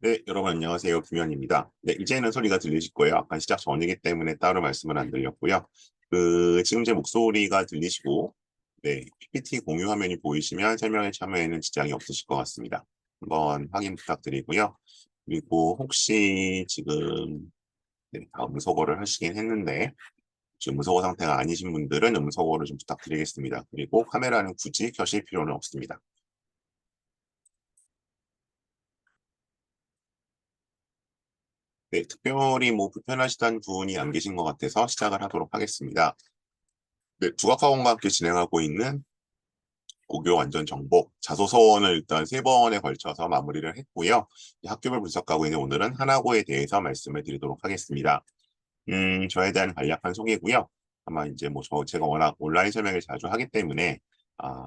네, 여러분 안녕하세요. 김현입니다. 네, 이제는 소리가 들리실 거예요. 아까 시작 전이기 때문에 따로 말씀은 안 드렸고요. 지금 제 목소리가 들리시고, 네, PPT 공유 화면이 보이시면 설명에 참여에는 지장이 없으실 것 같습니다. 한번 확인 부탁드리고요. 그리고 혹시 지금 음소거를 하시긴 했는데, 지금 음소거 상태가 아니신 분들은 음소거를 좀 부탁드리겠습니다. 그리고 카메라는 굳이 켜실 필요는 없습니다. 네, 특별히 뭐 불편하시다는 분이 안 계신 것 같아서 시작을 하도록 하겠습니다. 네, 국악학원과 함께 진행하고 있는 고교 완전 정복 자소서원을 일단 3번에 걸쳐서 마무리를 했고요. 학교별 분석하고 있는 오늘은 하나고에 대해서 말씀을 드리도록 하겠습니다. 저에 대한 간략한 소개고요. 아마 이제 뭐 제가 워낙 온라인 설명을 자주 하기 때문에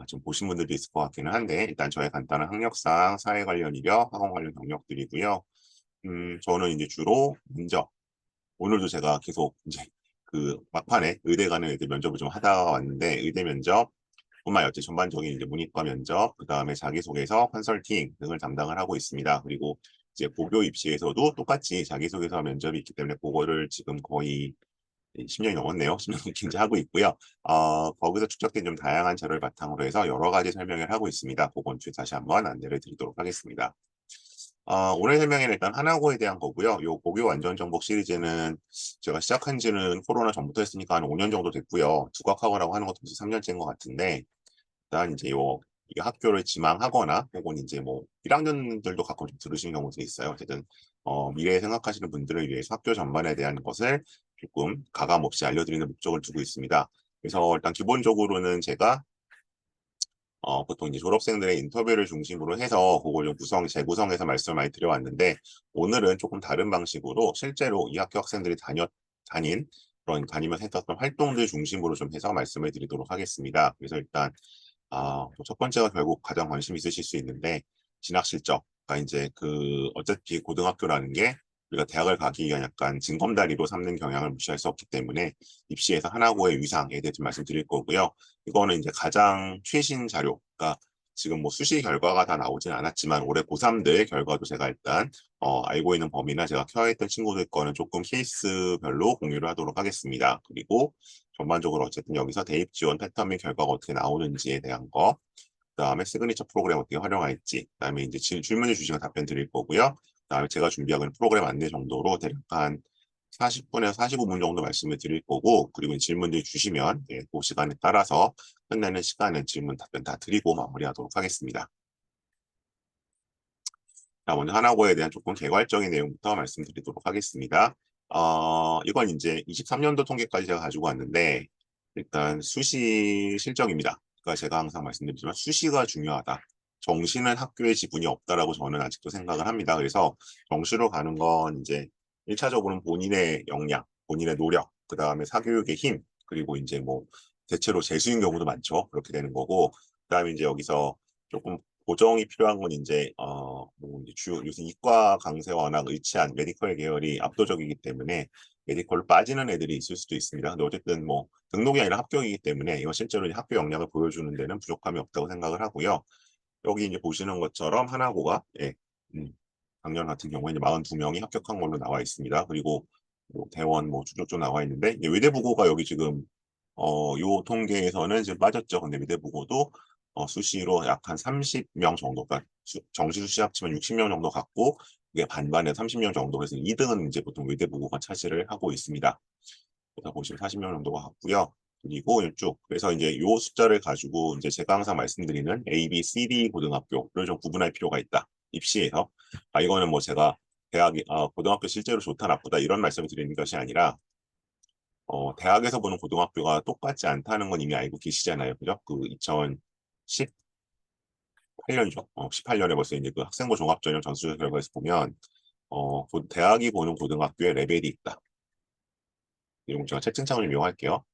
좀 보신 분들도 있을 것 같기는 한데 일단 저의 간단한 학력상 사회 관련 이력, 학원 관련 경력들이고요. 저는 이제 주로 면접, 오늘도 제가 계속 이제 그 막판에 의대 가는 애들 면접을 좀 하다 왔는데 의대 면접 뿐만 아니라 전반적인 이제 문이과 면접, 그 다음에 자기소개서, 컨설팅 등을 담당을 하고 있습니다. 그리고 이제 고교 입시에서도 똑같이 자기소개서 면접이 있기 때문에 그거를 지금 거의 10년이 넘었네요. 10년 넘게 이제 하고 있고요. 거기서 축적된 좀 다양한 자료를 바탕으로 해서 여러 가지 설명을 하고 있습니다. 그건 다시 한번 안내를 드리도록 하겠습니다. 오늘 설명에는 일단 하나고에 대한 거고요. 요 고교 완전 정복 시리즈는 제가 시작한 지는 코로나 전부터 했으니까 한 5년 정도 됐고요. 두각학원이라고 하는 것도 벌써 3년째인 것 같은데, 일단 이제 이 학교를 지망하거나 혹은 이제 뭐 1학년들도 가끔 좀 들으시는 경우도 있어요. 어쨌든 미래에 생각하시는 분들을 위해서 학교 전반에 대한 것을 조금 가감 없이 알려드리는 목적을 두고 있습니다. 그래서 일단 기본적으로는 제가 보통 이제 졸업생들의 인터뷰를 중심으로 해서 그걸 좀 재구성해서 말씀을 많이 드려왔는데, 오늘은 조금 다른 방식으로 실제로 이 학교 학생들이 다니면서 했었던 활동들 중심으로 좀 해서 말씀을 드리도록 하겠습니다. 그래서 일단, 첫 번째가 결국 가장 관심 있으실 수 있는데, 진학 실적. 그러니까 이제 어차피 고등학교라는 게 우리가 대학을 가기 위한 약간 징검다리로 삼는 경향을 무시할 수 없기 때문에 입시에서 하나고의 위상에 대해 좀 말씀드릴 거고요. 이거는 이제 가장 최신 자료, 그러니까 지금 뭐 수시 결과가 다 나오진 않았지만 올해 고3들 결과도 제가 일단 알고 있는 범위나 제가 켜있던 친구들 거는 조금 케이스별로 공유를 하도록 하겠습니다. 그리고 전반적으로 어쨌든 여기서 대입 지원 패턴 및 결과가 어떻게 나오는지에 대한 거, 그다음에 시그니처 프로그램 어떻게 활용할지, 그다음에 이제 질문을 주시면 답변 드릴 거고요. 그다음에 제가 준비하고 있는 프로그램 안내 정도로 대략 한 40분에서 45분 정도 말씀을 드릴 거고, 그리고 질문들 주시면 그 시간에 따라서 끝내는 시간은 질문 답변 다 드리고 마무리하도록 하겠습니다. 자, 먼저 하나고에 대한 조금 개괄적인 내용부터 말씀드리도록 하겠습니다. 이건 이제 23년도 통계까지 제가 가지고 왔는데, 일단 수시 실적입니다. 그러니까 제가 항상 말씀드리지만 수시가 중요하다. 정시는 학교의 지분이 없다라고 저는 아직도 생각을 합니다. 그래서 정시로 가는 건 이제 1차적으로는 본인의 역량, 본인의 노력, 그 다음에 사교육의 힘, 그리고 이제 뭐 대체로 재수인 경우도 많죠. 그렇게 되는 거고, 그 다음에 이제 여기서 조금 고정이 필요한 건 이제 뭐 이제 요새 이과 강세와 워낙 의치한 메디컬 계열이 압도적이기 때문에 메디컬로 빠지는 애들이 있을 수도 있습니다. 근데 어쨌든 뭐 등록이 아니라 합격이기 때문에 이건 실제로 학교 역량을 보여주는 데는 부족함이 없다고 생각을 하고요. 여기 이제 보시는 것처럼 하나고가 작년 같은 경우에 이제 42명이 합격한 걸로 나와 있습니다. 그리고 뭐 대원 뭐 추적조 나와 있는데 이제 외대부고가 여기 지금 요 통계에서는 지금 빠졌죠. 근데 외대부고도 수시로 약 한 30명 정도, 그러니까 정시 수시 합치면 60명 정도 갖고 이게 반반에 30명 정도, 그래서 2등은 이제 보통 외대부고가 차지를 하고 있습니다. 그래서 보시면 40명 정도가 같고요. 그리고 쭉 그래서 이제 요 숫자를 가지고 이제 제가 항상 말씀드리는 A, B, C, D 고등학교를 좀 구분할 필요가 있다. 입시에서. 이거는 뭐 제가 고등학교 실제로 좋다 나쁘다 이런 말씀을 드리는 것이 아니라 대학에서 보는 고등학교가 똑같지 않다는 건 이미 알고 계시잖아요. 그죠? 그 2018년이죠. 18년에 벌써 이제 그 학생부 종합전형 전수 결과에서 보면 대학이 보는 고등학교에 레벨이 있다. 이런 거 제가 채팅창을 좀 이용할게요.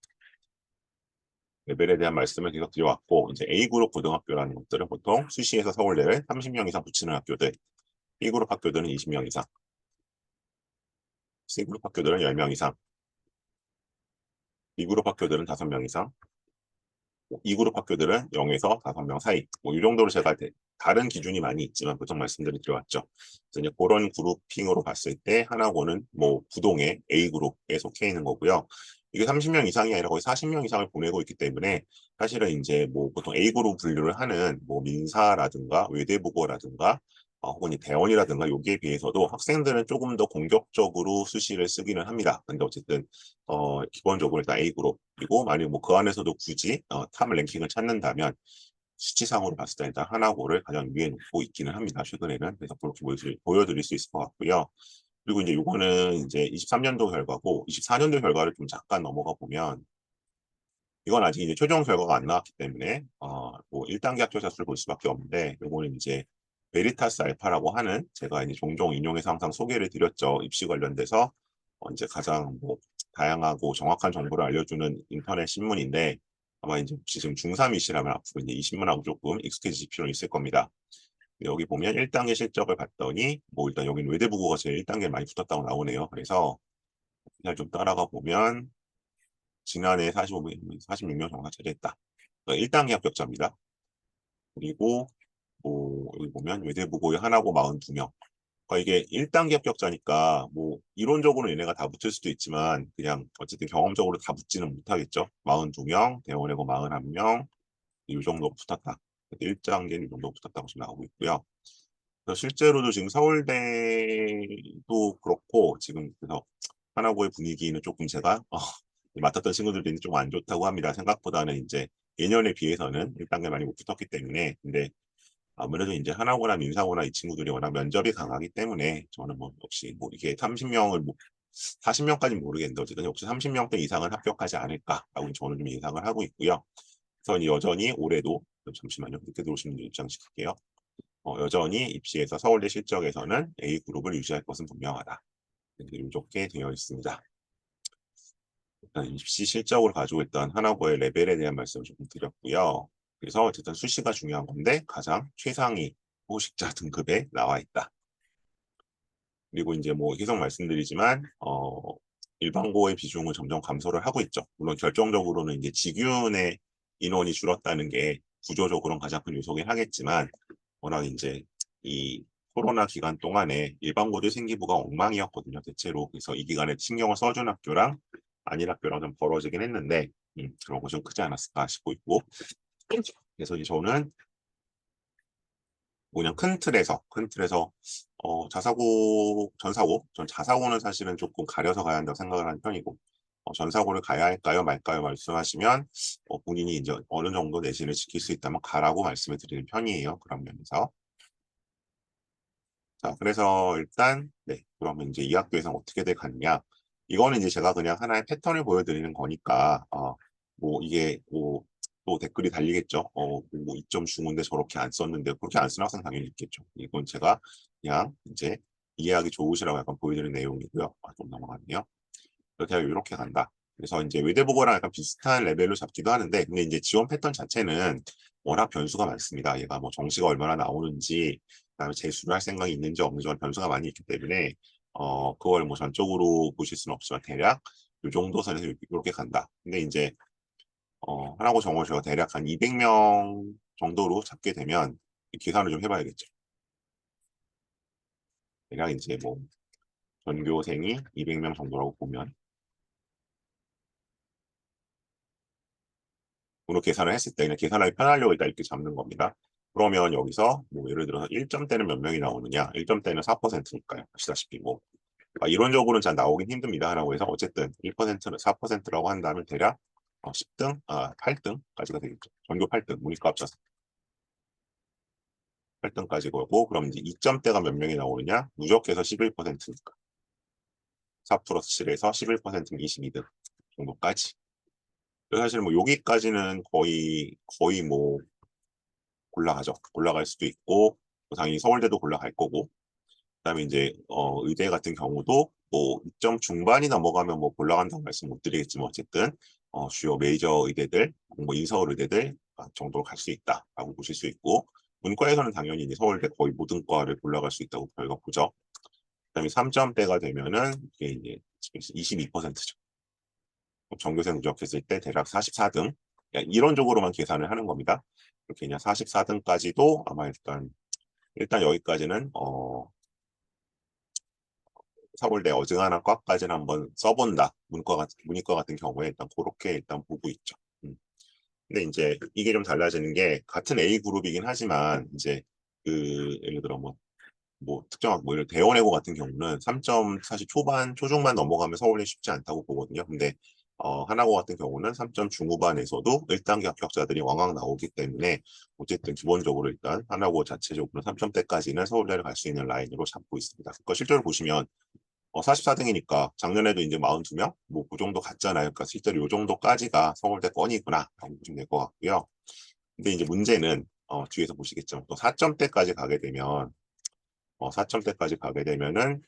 레벨에 대한 말씀을 계속 드려왔고, 이제 A그룹 고등학교라는 것들은 보통 수시에서 서울대를 30명 이상 붙이는 학교들, B그룹 학교들은 20명 이상, C그룹 학교들은 10명 이상, B그룹 학교들은 5명 이상, E그룹 학교들은 0에서 5명 사이. 뭐 이 정도로 제가 다른 기준이 많이 있지만 보통 말씀드리 드려왔죠. 그래서 이제 그런 그룹핑으로 봤을 때 하나고는 뭐 부동의 A 그룹에 속해 있는 거고요. 이게 30명 이상이 아니라 거의 40명 이상을 보내고 있기 때문에 사실은 이제 뭐 보통 A 그룹 분류를 하는 뭐 민사라든가 외대국어라든가 혹은 이 대원이라든가 여기에 비해서도 학생들은 조금 더 공격적으로 수시를 쓰기는 합니다. 근데 어쨌든 기본적으로 일단 A 그룹 그리고 만약 뭐 그 안에서도 굳이 탑 랭킹을 찾는다면 수치상으로 봤을 때 일단 하나고를 가장 위에 놓고 있기는 합니다. 최근에는. 그래서 그렇게 보여드릴 수 있을 것 같고요. 그리고 이제 요거는 이제 23년도 결과고 24년도 결과를 좀 잠깐 넘어가 보면 이건 아직 이제 최종 결과가 안 나왔기 때문에 뭐 1단계 합격자 수를 볼 수밖에 없는데 요거는 이제 베리타스 알파라고 하는 제가 이제 종종 인용해서 항상 소개를 드렸죠. 입시 관련돼서 이제 가장 뭐 다양하고 정확한 정보를 알려주는 인터넷 신문인데 아마 이제 혹시 지금 중3이시라면 앞으로 이제 이 신문하고 조금 익숙해지실 필요는 있을 겁니다. 여기 보면 1단계 실적을 봤더니 뭐 일단 여기는 외대부고가 제일 1단계에 많이 붙었다고 나오네요. 그래서 그냥 좀 따라가 보면 지난해 46명 정도 차지했다. 1단계 합격자입니다. 그리고 뭐 여기 보면 외대부고의 하나고 42명. 그러니까 이게 1단계 합격자니까 뭐 이론적으로는 얘네가 다 붙을 수도 있지만 그냥 어쨌든 경험적으로 다 붙지는 못하겠죠. 42명, 대원외고 41명 이 정도 붙었다. 1단계는 이 정도 붙었다고 지금 나오고 있고요. 그래서 실제로도 지금 서울대도 그렇고 지금 그래서 하나고의 분위기는 조금 제가 맡았던 친구들이 좀 안 좋다고 합니다. 생각보다는 이제 예년에 비해서는 1단계 많이 못 붙었기 때문에 근데 아무래도 이제 하나고나 민사고나 이 친구들이 워낙 면접이 강하기 때문에 저는 뭐 역시 뭐 이게 30명을 뭐 40명까지는 모르겠는데 어쨌든 역시 30명대 이상은 합격하지 않을까라고 저는 좀 예상을 하고 있고요. 그래서 여전히 올해도 잠시만요. 늦게 들어오신 분들 입장시킬게요. 여전히 입시에서 서울대 실적에서는 A그룹을 유지할 것은 분명하다. 이렇게 되어 있습니다. 일단 입시 실적으로 가지고 있던 하나고의 레벨에 대한 말씀을 조금 드렸고요. 그래서 어쨌든 수시가 중요한 건데 가장 최상위 호식자 등급에 나와 있다. 그리고 이제 뭐 계속 말씀드리지만 일반고의 비중은 점점 감소를 하고 있죠. 물론 결정적으로는 이제 직윤의 인원이 줄었다는 게 구조적으로는 가장 큰 요소긴 하겠지만 워낙 이제 이 코로나 기간 동안에 일반고들 생기부가 엉망이었거든요. 대체로. 그래서 이 기간에 신경을 써준 학교랑 아닌 학교랑 좀 벌어지긴 했는데 그런 거 좀 크지 않았을까 싶고 있고 그래서 이제 저는 그냥 큰 틀에서 자사고 전사고 전 자사고는 사실은 조금 가려서 가야 한다고 생각을 하는 편이고 전사고를 가야 할까요 말까요 말씀하시면 본인이 이제 어느 정도 내신을 지킬 수 있다면 가라고 말씀을 드리는 편이에요. 그런 면에서 자 그래서 일단 네 그러면 이제 이 학교에서 어떻게들 갔냐 이거는 이제 제가 그냥 하나의 패턴을 보여드리는 거니까 뭐 이게 뭐 또 댓글이 달리겠죠. 뭐 2점 중인데 저렇게 안 썼는데 그렇게 안 쓰는 학생 당연히 있겠죠. 이건 제가 그냥 이제 이해하기 좋으시라고 약간 보여드리는 내용이고요. 좀 넘어가네요. 그렇게 하면 이렇게 간다. 그래서 이제 외대보고랑 약간 비슷한 레벨로 잡기도 하는데 근데 이제 지원 패턴 자체는 워낙 변수가 많습니다. 얘가 뭐 정시가 얼마나 나오는지 그다음에 재수를 할 생각이 있는지 없는지 변수가 많이 있기 때문에 그걸 뭐 전적으로 보실 수는 없지만 대략 이 정도 선에서 이렇게 간다. 근데 이제 하나고 정원 제가 대략 한 200명 정도로 잡게 되면 계산을 좀 해봐야겠죠. 대략 이제 뭐 전교생이 200명 정도라고 보면 으로 계산을 했을 때 그냥 계산하기 편하려고 일단 이렇게 잡는 겁니다. 그러면 여기서 뭐 예를 들어서 1점대는 몇 명이 나오느냐 1점대는 4%니까요. 아시다시피 뭐 이론적으로는 잘 나오긴 힘듭니다. 라고 해서 어쨌든 1%는 4%라고 한다면 대략 10등, 8등까지가 되겠죠. 전교 8등, 문이과 합쳐서 8등까지 거고 그럼 이제 2점대가 몇 명이 나오느냐 누적해서 11%니까 4 플러스 7에서 11%는 22등 정도까지. 사실 뭐 여기까지는 거의 뭐 골라가죠. 골라갈 수도 있고 당연히 서울대도 골라갈 거고 그다음에 이제 의대 같은 경우도 뭐 2점 중반이 넘어가면 뭐 골라간다고 말씀 못 드리겠지만 어쨌든 주요 메이저 의대들 뭐 인서울 의대들 정도로 갈 수 있다라고 보실 수 있고 문과에서는 당연히 이제 서울대 거의 모든 과를 골라갈 수 있다고 저희가 보죠. 그다음에 3점대가 되면은 이게 이제 22%죠. 전교생 누적했을 때 대략 44등 그냥 이론적으로만 계산을 하는 겁니다. 이렇게 그냥 44등까지도 아마 일단 여기까지는 서울대 어중간한 과까지는 한번 써본다. 문이과 같은 경우에 일단 그렇게 일단 보고 있죠. 근데 이제 이게 좀 달라지는 게 같은 A 그룹이긴 하지만 이제 그 예를 들어 뭐 특정한 뭐 이런 대원외고 같은 경우는 3점 사실 초중반 넘어가면 서울대 쉽지 않다고 보거든요. 근데 하나고 같은 경우는 3점 중후반에서도 1단계 합격자들이 왕왕 나오기 때문에 어쨌든 기본적으로 일단 하나고 자체적으로 3점대까지는 서울대를 갈 수 있는 라인으로 잡고 있습니다. 그러니까 실제로 보시면 44등이니까 작년에도 이제 42명 뭐 그 정도 갔잖아요. 그러니까 실제로 이 정도까지가 서울대 건이구나 라고 보시면 될 것 같고요. 근데 이제 문제는 뒤에서 보시겠지만 또 4점대까지 가게 되면 4점대까지 가게 되면은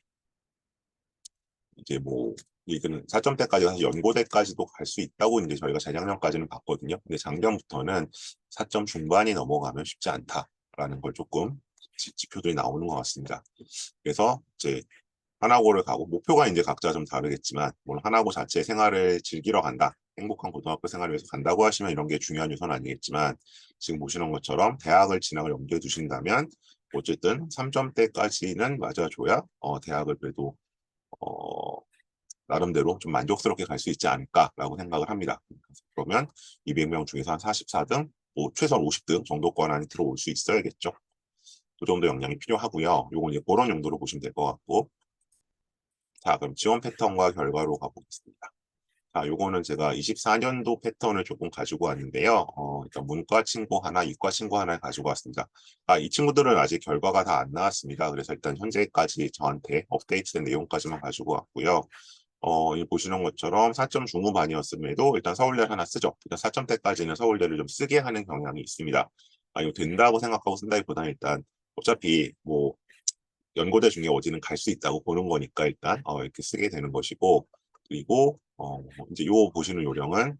이제 뭐 이거는 4점대까지 가서 연고대까지도 갈 수 있다고 이제 저희가 재작년까지는 봤거든요. 근데 작년부터는 4점 중반이 넘어가면 쉽지 않다라는 걸 조금 지표들이 나오는 것 같습니다. 그래서 이제 하나고를 가고 목표가 이제 각자 좀 다르겠지만 물론 하나고 자체 생활을 즐기러 간다. 행복한 고등학교 생활을 위해서 간다고 하시면 이런 게 중요한 요소는 아니겠지만 지금 보시는 것처럼 대학을 진학을 염두에 두신다면 어쨌든 3점대까지는 맞아줘야 대학을 그래도 어, 나름대로 좀 만족스럽게 갈 수 있지 않을까라고 생각을 합니다. 그러면 200명 중에서 한 44등, 뭐 최소한 50등 정도권 안에 들어올 수 있어야겠죠. 그 정도 역량이 필요하고요. 요건 이제 그런 용도로 보시면 될 것 같고. 자, 그럼 지원 패턴과 결과로 가보겠습니다. 자, 요거는 제가 24년도 패턴을 조금 가지고 왔는데요. 일단 문과 친구 하나, 이과 친구 하나 가지고 왔습니다. 이 친구들은 아직 결과가 다 안 나왔습니다. 그래서 일단 현재까지 저한테 업데이트된 내용까지만 가지고 왔고요. 이 보시는 것처럼 4점 중후반이었음에도 일단 서울대를 하나 쓰죠. 일단 4점대까지는 서울대를 좀 쓰게 하는 경향이 있습니다. 이거 된다고 생각하고 쓴다기보다는 일단 어차피 뭐 연고대 중에 어디는 갈 수 있다고 보는 거니까 일단 이렇게 쓰게 되는 것이고 그리고 이제 요 보시는 요령은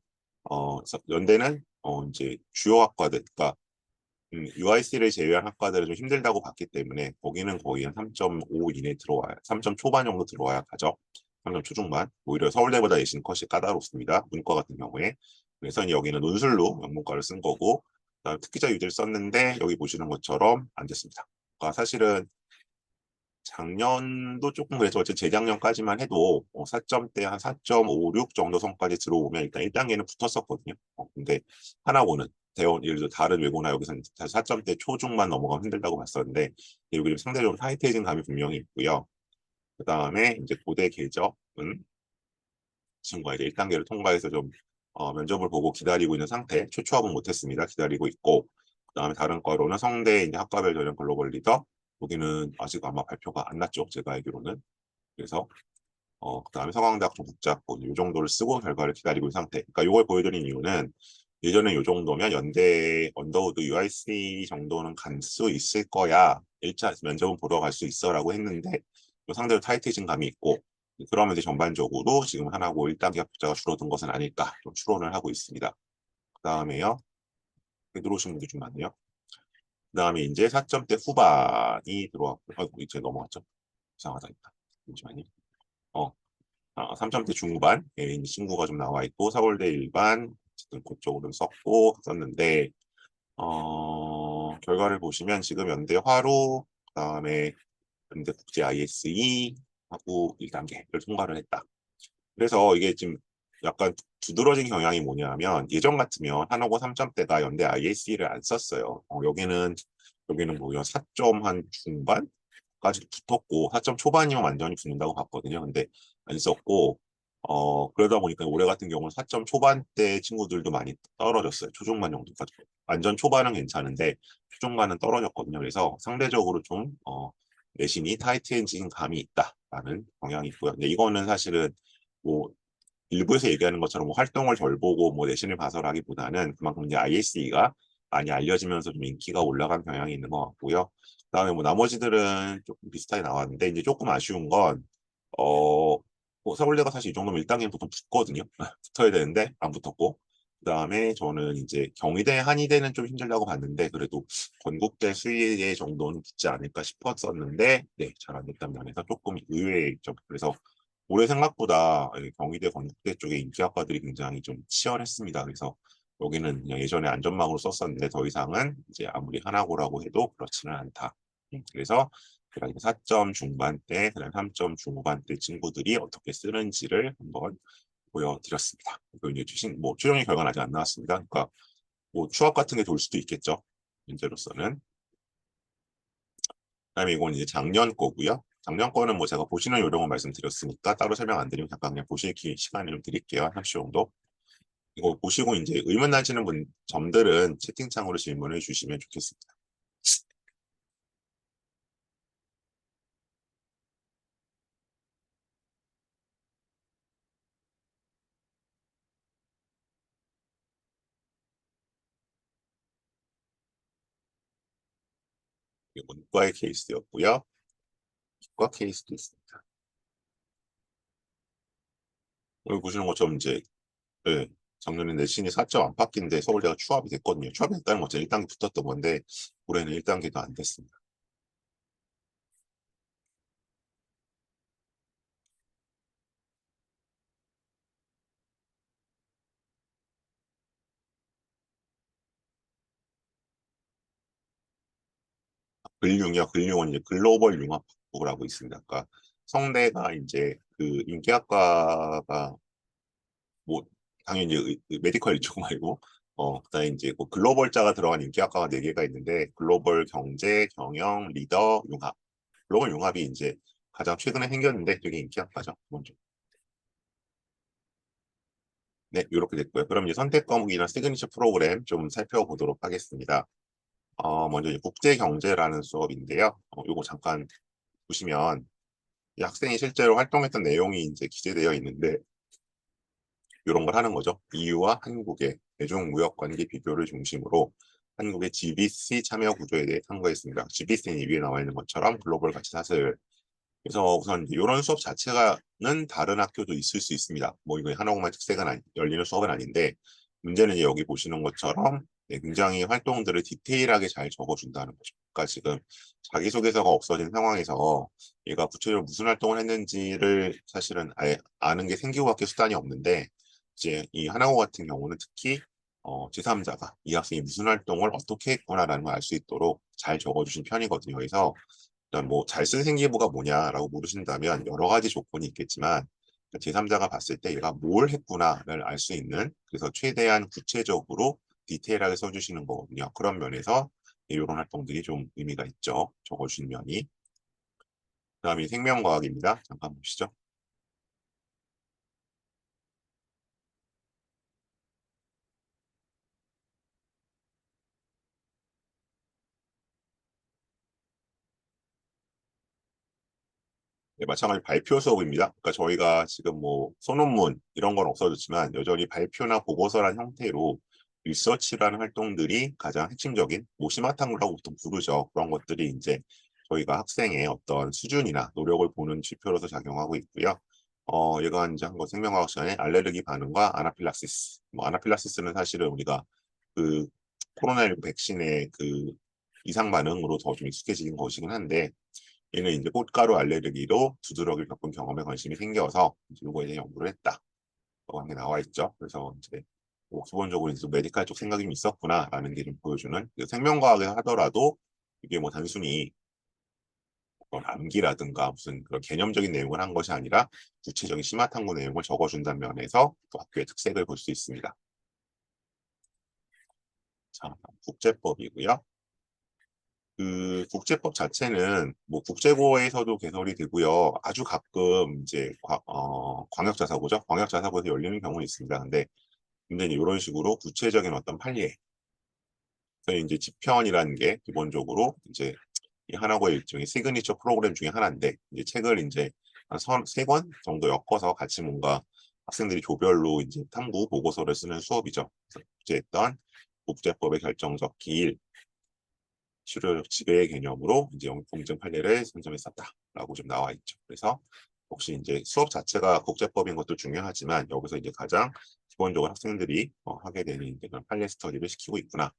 연대는 이제 주요 학과들 그러니까 UIC를 제외한 학과들은 좀 힘들다고 봤기 때문에 거기는 거의 한 3.5 이내 들어와야 3점 초반 정도 들어와야 가죠. 3점 초중반. 오히려 서울대보다 내신 컷이 까다롭습니다. 문과 같은 경우에. 그래서 여기는 논술로 영문과를 쓴 거고 그다음 특기자 유지를 썼는데 여기 보시는 것처럼 안 됐습니다. 그러니까 사실은 작년도 조금 그래서 어쨌든 재작년까지만 해도 4점대 한 4.56 정도 선까지 들어오면 일단 1단계는 붙었었거든요. 근데 하나고는 대원 예를 들어 다른 외고나 여기서는 4점대 초중만 넘어가면 힘들다고 봤었는데 여기 좀 상대적으로 타이트해진 감이 분명히 있고요. 그 다음에 이제 고대 궤적은 친구가 이제 1단계를 통과해서 좀 면접을 보고 기다리고 있는 상태, 최초합은 못했습니다. 기다리고 있고 그 다음에 다른 과로는 성대 이제 학과별 전형 글로벌 리더 여기는 아직 아마 발표가 안 났죠. 제가 알기로는. 그래서 그다음에 서강대학 종국작 이 정도를 쓰고 결과를 기다리고 있는 상태. 그러니까 이걸 보여드린 이유는 예전에 이 정도면 연대 언더우드 UIC 정도는 갈 수 있을 거야. 1차 면접은 보러 갈 수 있어라고 했는데 상대로 타이트해진 감이 있고 그러면서 전반적으로 지금 하나고 1단계 합격자가 줄어든 것은 아닐까 좀 추론을 하고 있습니다. 그다음에요. 들어오신 분들 좀 많네요. 그다음에 이제 4점대 후반이 들어왔고 이제 넘어갔죠. 이상하다. 잠시만요. 3점대 중후반 이 친구가 좀 나와 있고 서울대 일반 어쨌든 그쪽으로 썼고 썼는데 결과를 보시면 지금 연대 화로 그다음에 연대 국제 ISE 하고 1단계를 통과를 했다. 그래서 이게 지금 약간 두드러진 경향이 뭐냐면 예전 같으면 한하고 3점대가 연대 ISE를 안 썼어요. 여기는 뭐야 4점 한 중반까지 붙었고 4점 초반이면 완전히 붙는다고 봤거든요. 근데 안 썼고 그러다 보니까 올해 같은 경우는 4점 초반대 친구들도 많이 떨어졌어요. 초중반 정도까지. 완전 초반은 괜찮은데 초중반은 떨어졌거든요. 그래서 상대적으로 좀 내신이 타이트해진 감이 있다라는 경향이 있고요. 근데 이거는 사실은 뭐 일부에서 얘기하는 것처럼 뭐 활동을 덜 보고 뭐 내신을 봐서라기보다는 그만큼 이제 ISE가 많이 알려지면서 좀 인기가 올라간 경향이 있는 것 같고요. 그다음에 뭐 나머지들은 조금 비슷하게 나왔는데 이제 조금 아쉬운 건 뭐 서울대가 사실 이 정도면 1단계는 보통 붙거든요. 붙어야 되는데 안 붙었고 그다음에 저는 이제 경희대, 한의대는 좀 힘들다고 봤는데 그래도 건국대, 수의대 정도는 붙지 않을까 싶었었는데 네, 잘 안 됐다는 면에서 조금 의외의 점. 그래서 올해 생각보다 경희대, 건국대 쪽의 인기 학과들이 굉장히 좀 치열했습니다. 그래서 여기는 그냥 예전에 안전망으로 썼었는데 더 이상은 이제 아무리 하나고라고 해도 그렇지는 않다. 그래서 제가 4점 중반대, 그다음 3점 중후반대 친구들이 어떻게 쓰는지를 한번 보여드렸습니다. 그리고 이제 최종의 결과는 아직 안 나왔습니다. 그러니까 뭐 추억 같은 게 돌 수도 있겠죠. 현재로서는. 그다음에 이건 이제 작년 거고요. 작년 거는 뭐 제가 보시는 요령을 말씀드렸으니까 따로 설명 안 드리면 잠깐 그냥 보시기 시간을 좀 드릴게요. 한 30초 정도. 이거 보시고 이제 의문 나시는 점들은 채팅창으로 질문을 주시면 좋겠습니다. 문과의 케이스였고요. 이과 케이스도 있습니다. 여기 보시는 것처럼 이제 네, 작년에 내신이 4점 안팎인데 서울대가 추합이 됐거든요. 추합이 됐다는 것은 1단계 붙었던 건데 올해는 1단계도 안 됐습니다. 근융이요. 근융은 이제 글로벌 융합학부라고 있습니다. 그러니까 성대가 이제 그 인기학과가 뭐 당연히 이제 메디컬 이쪽 말고 그다음에 이제 뭐 글로벌자가 들어간 인기학과가 4개가 있는데 글로벌 경제, 경영, 리더, 융합. 글로벌 융합이 이제 가장 최근에 생겼는데 되게 인기학과죠. 먼저. 네, 이렇게 됐고요. 그럼 이제 선택 과목이나 시그니처 프로그램 좀 살펴보도록 하겠습니다. 먼저 이제 국제경제라는 수업인데요. 요거 잠깐 보시면 이 학생이 실제로 활동했던 내용이 이제 기재되어 있는데 이런 걸 하는 거죠. EU와 한국의 대중무역관계 비교를 중심으로 한국의 GBC 참여 구조에 대해 탐구했습니다. GBC는 위에 나와 있는 것처럼 글로벌 가치 사슬. 그래서 우선 이런 수업 자체가는 다른 학교도 있을 수 있습니다. 뭐 이거 하나고만 특색은 열리는 수업은 아닌데 문제는 이제 여기 보시는 것처럼 굉장히 활동들을 디테일하게 잘 적어준다는 거죠. 그러니까 지금 자기소개서가 없어진 상황에서 얘가 구체적으로 무슨 활동을 했는지를 사실은 아는 게 생기고밖에 수단이 없는데 이제 이 하나고 같은 경우는 특히 제3자가 이 학생이 무슨 활동을 어떻게 했구나라는 걸 알 수 있도록 잘 적어주신 편이거든요. 그래서 일단 뭐 잘 쓴 생기부가 뭐냐라고 물으신다면 여러 가지 조건이 있겠지만 제3자가 봤을 때 얘가 뭘 했구나를 알 수 있는 그래서 최대한 구체적으로 디테일하게 써주시는 거거든요. 그런 면에서 이런 활동들이 좀 의미가 있죠. 적어주신 면이. 그다음이 생명과학입니다. 잠깐 보시죠. 네, 마찬가지 발표 수업입니다. 그러니까 저희가 지금 뭐 소논문 이런 건 없어졌지만 여전히 발표나 보고서란 형태로 리서치라는 활동들이 가장 핵심적인 뭐 시마탐구라고 보통 부르죠. 그런 것들이 이제 저희가 학생의 어떤 수준이나 노력을 보는 지표로서 작용하고 있고요. 얘가 이제 한거 생명과학 시간에 알레르기 반응과 아나필락시스. 뭐 아나필락시스는 사실은 우리가 그 코로나19 백신의 그 이상 반응으로 더 좀 익숙해진 것이긴 한데 얘는 이제 꽃가루 알레르기로 두드러기를 겪은 경험에 관심이 생겨서 이제 이거에 대해 연구를 했다. 라고 한 게 나와 있죠. 그래서 이제 뭐 기본적으로 이제 메디칼 쪽 생각이 좀 있었구나라는 게 좀 보여주는 생명과학을 하더라도 이게 뭐 단순히 어떤 암기라든가 무슨 그런 개념적인 내용을 한 것이 아니라 구체적인 심화 탐구 내용을 적어준다는 면에서 또 학교의 특색을 볼 수 있습니다. 자, 국제법이고요. 그 국제법 자체는 뭐 국제고에서도 개설이 되고요. 아주 가끔 이제 광역자사고죠. 광역자사고에서 열리는 경우는 있습니다. 근데 문제는 이런 식으로 구체적인 어떤 판례, 저희 이제 집편이라는 게 기본적으로 이제 이 하나고의 일종의 시그니처 프로그램 중에 하나인데 이제 책을 이제 한 3권 정도 엮어서 같이 뭔가 학생들이 조별로 이제 탐구 보고서를 쓰는 수업이죠. 그래서 국제했던 국제법의 결정적 기일, 실효적 지배 개념으로 이제 공정 판례를 선점했었다라고 좀 나와 있죠. 그래서 혹시 이제 수업 자체가 국제법인 것도 중요하지만 여기서 이제 가장 기본적으로 학생들이 하게 되는 이제 그런 판례 스터디를 시키고 있구나.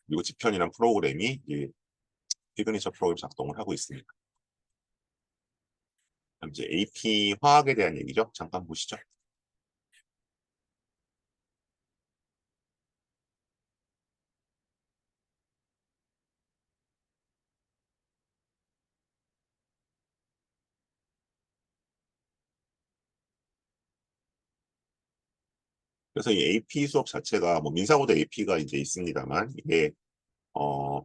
그리고 집현이란 프로그램이 이제 시그니처 프로그램 작동을 하고 있습니다. 그럼 이제 AP 화학에 대한 얘기죠. 잠깐 보시죠. 그래서 이 AP 수업 자체가 뭐 민사고도 AP가 이제 있습니다만 이게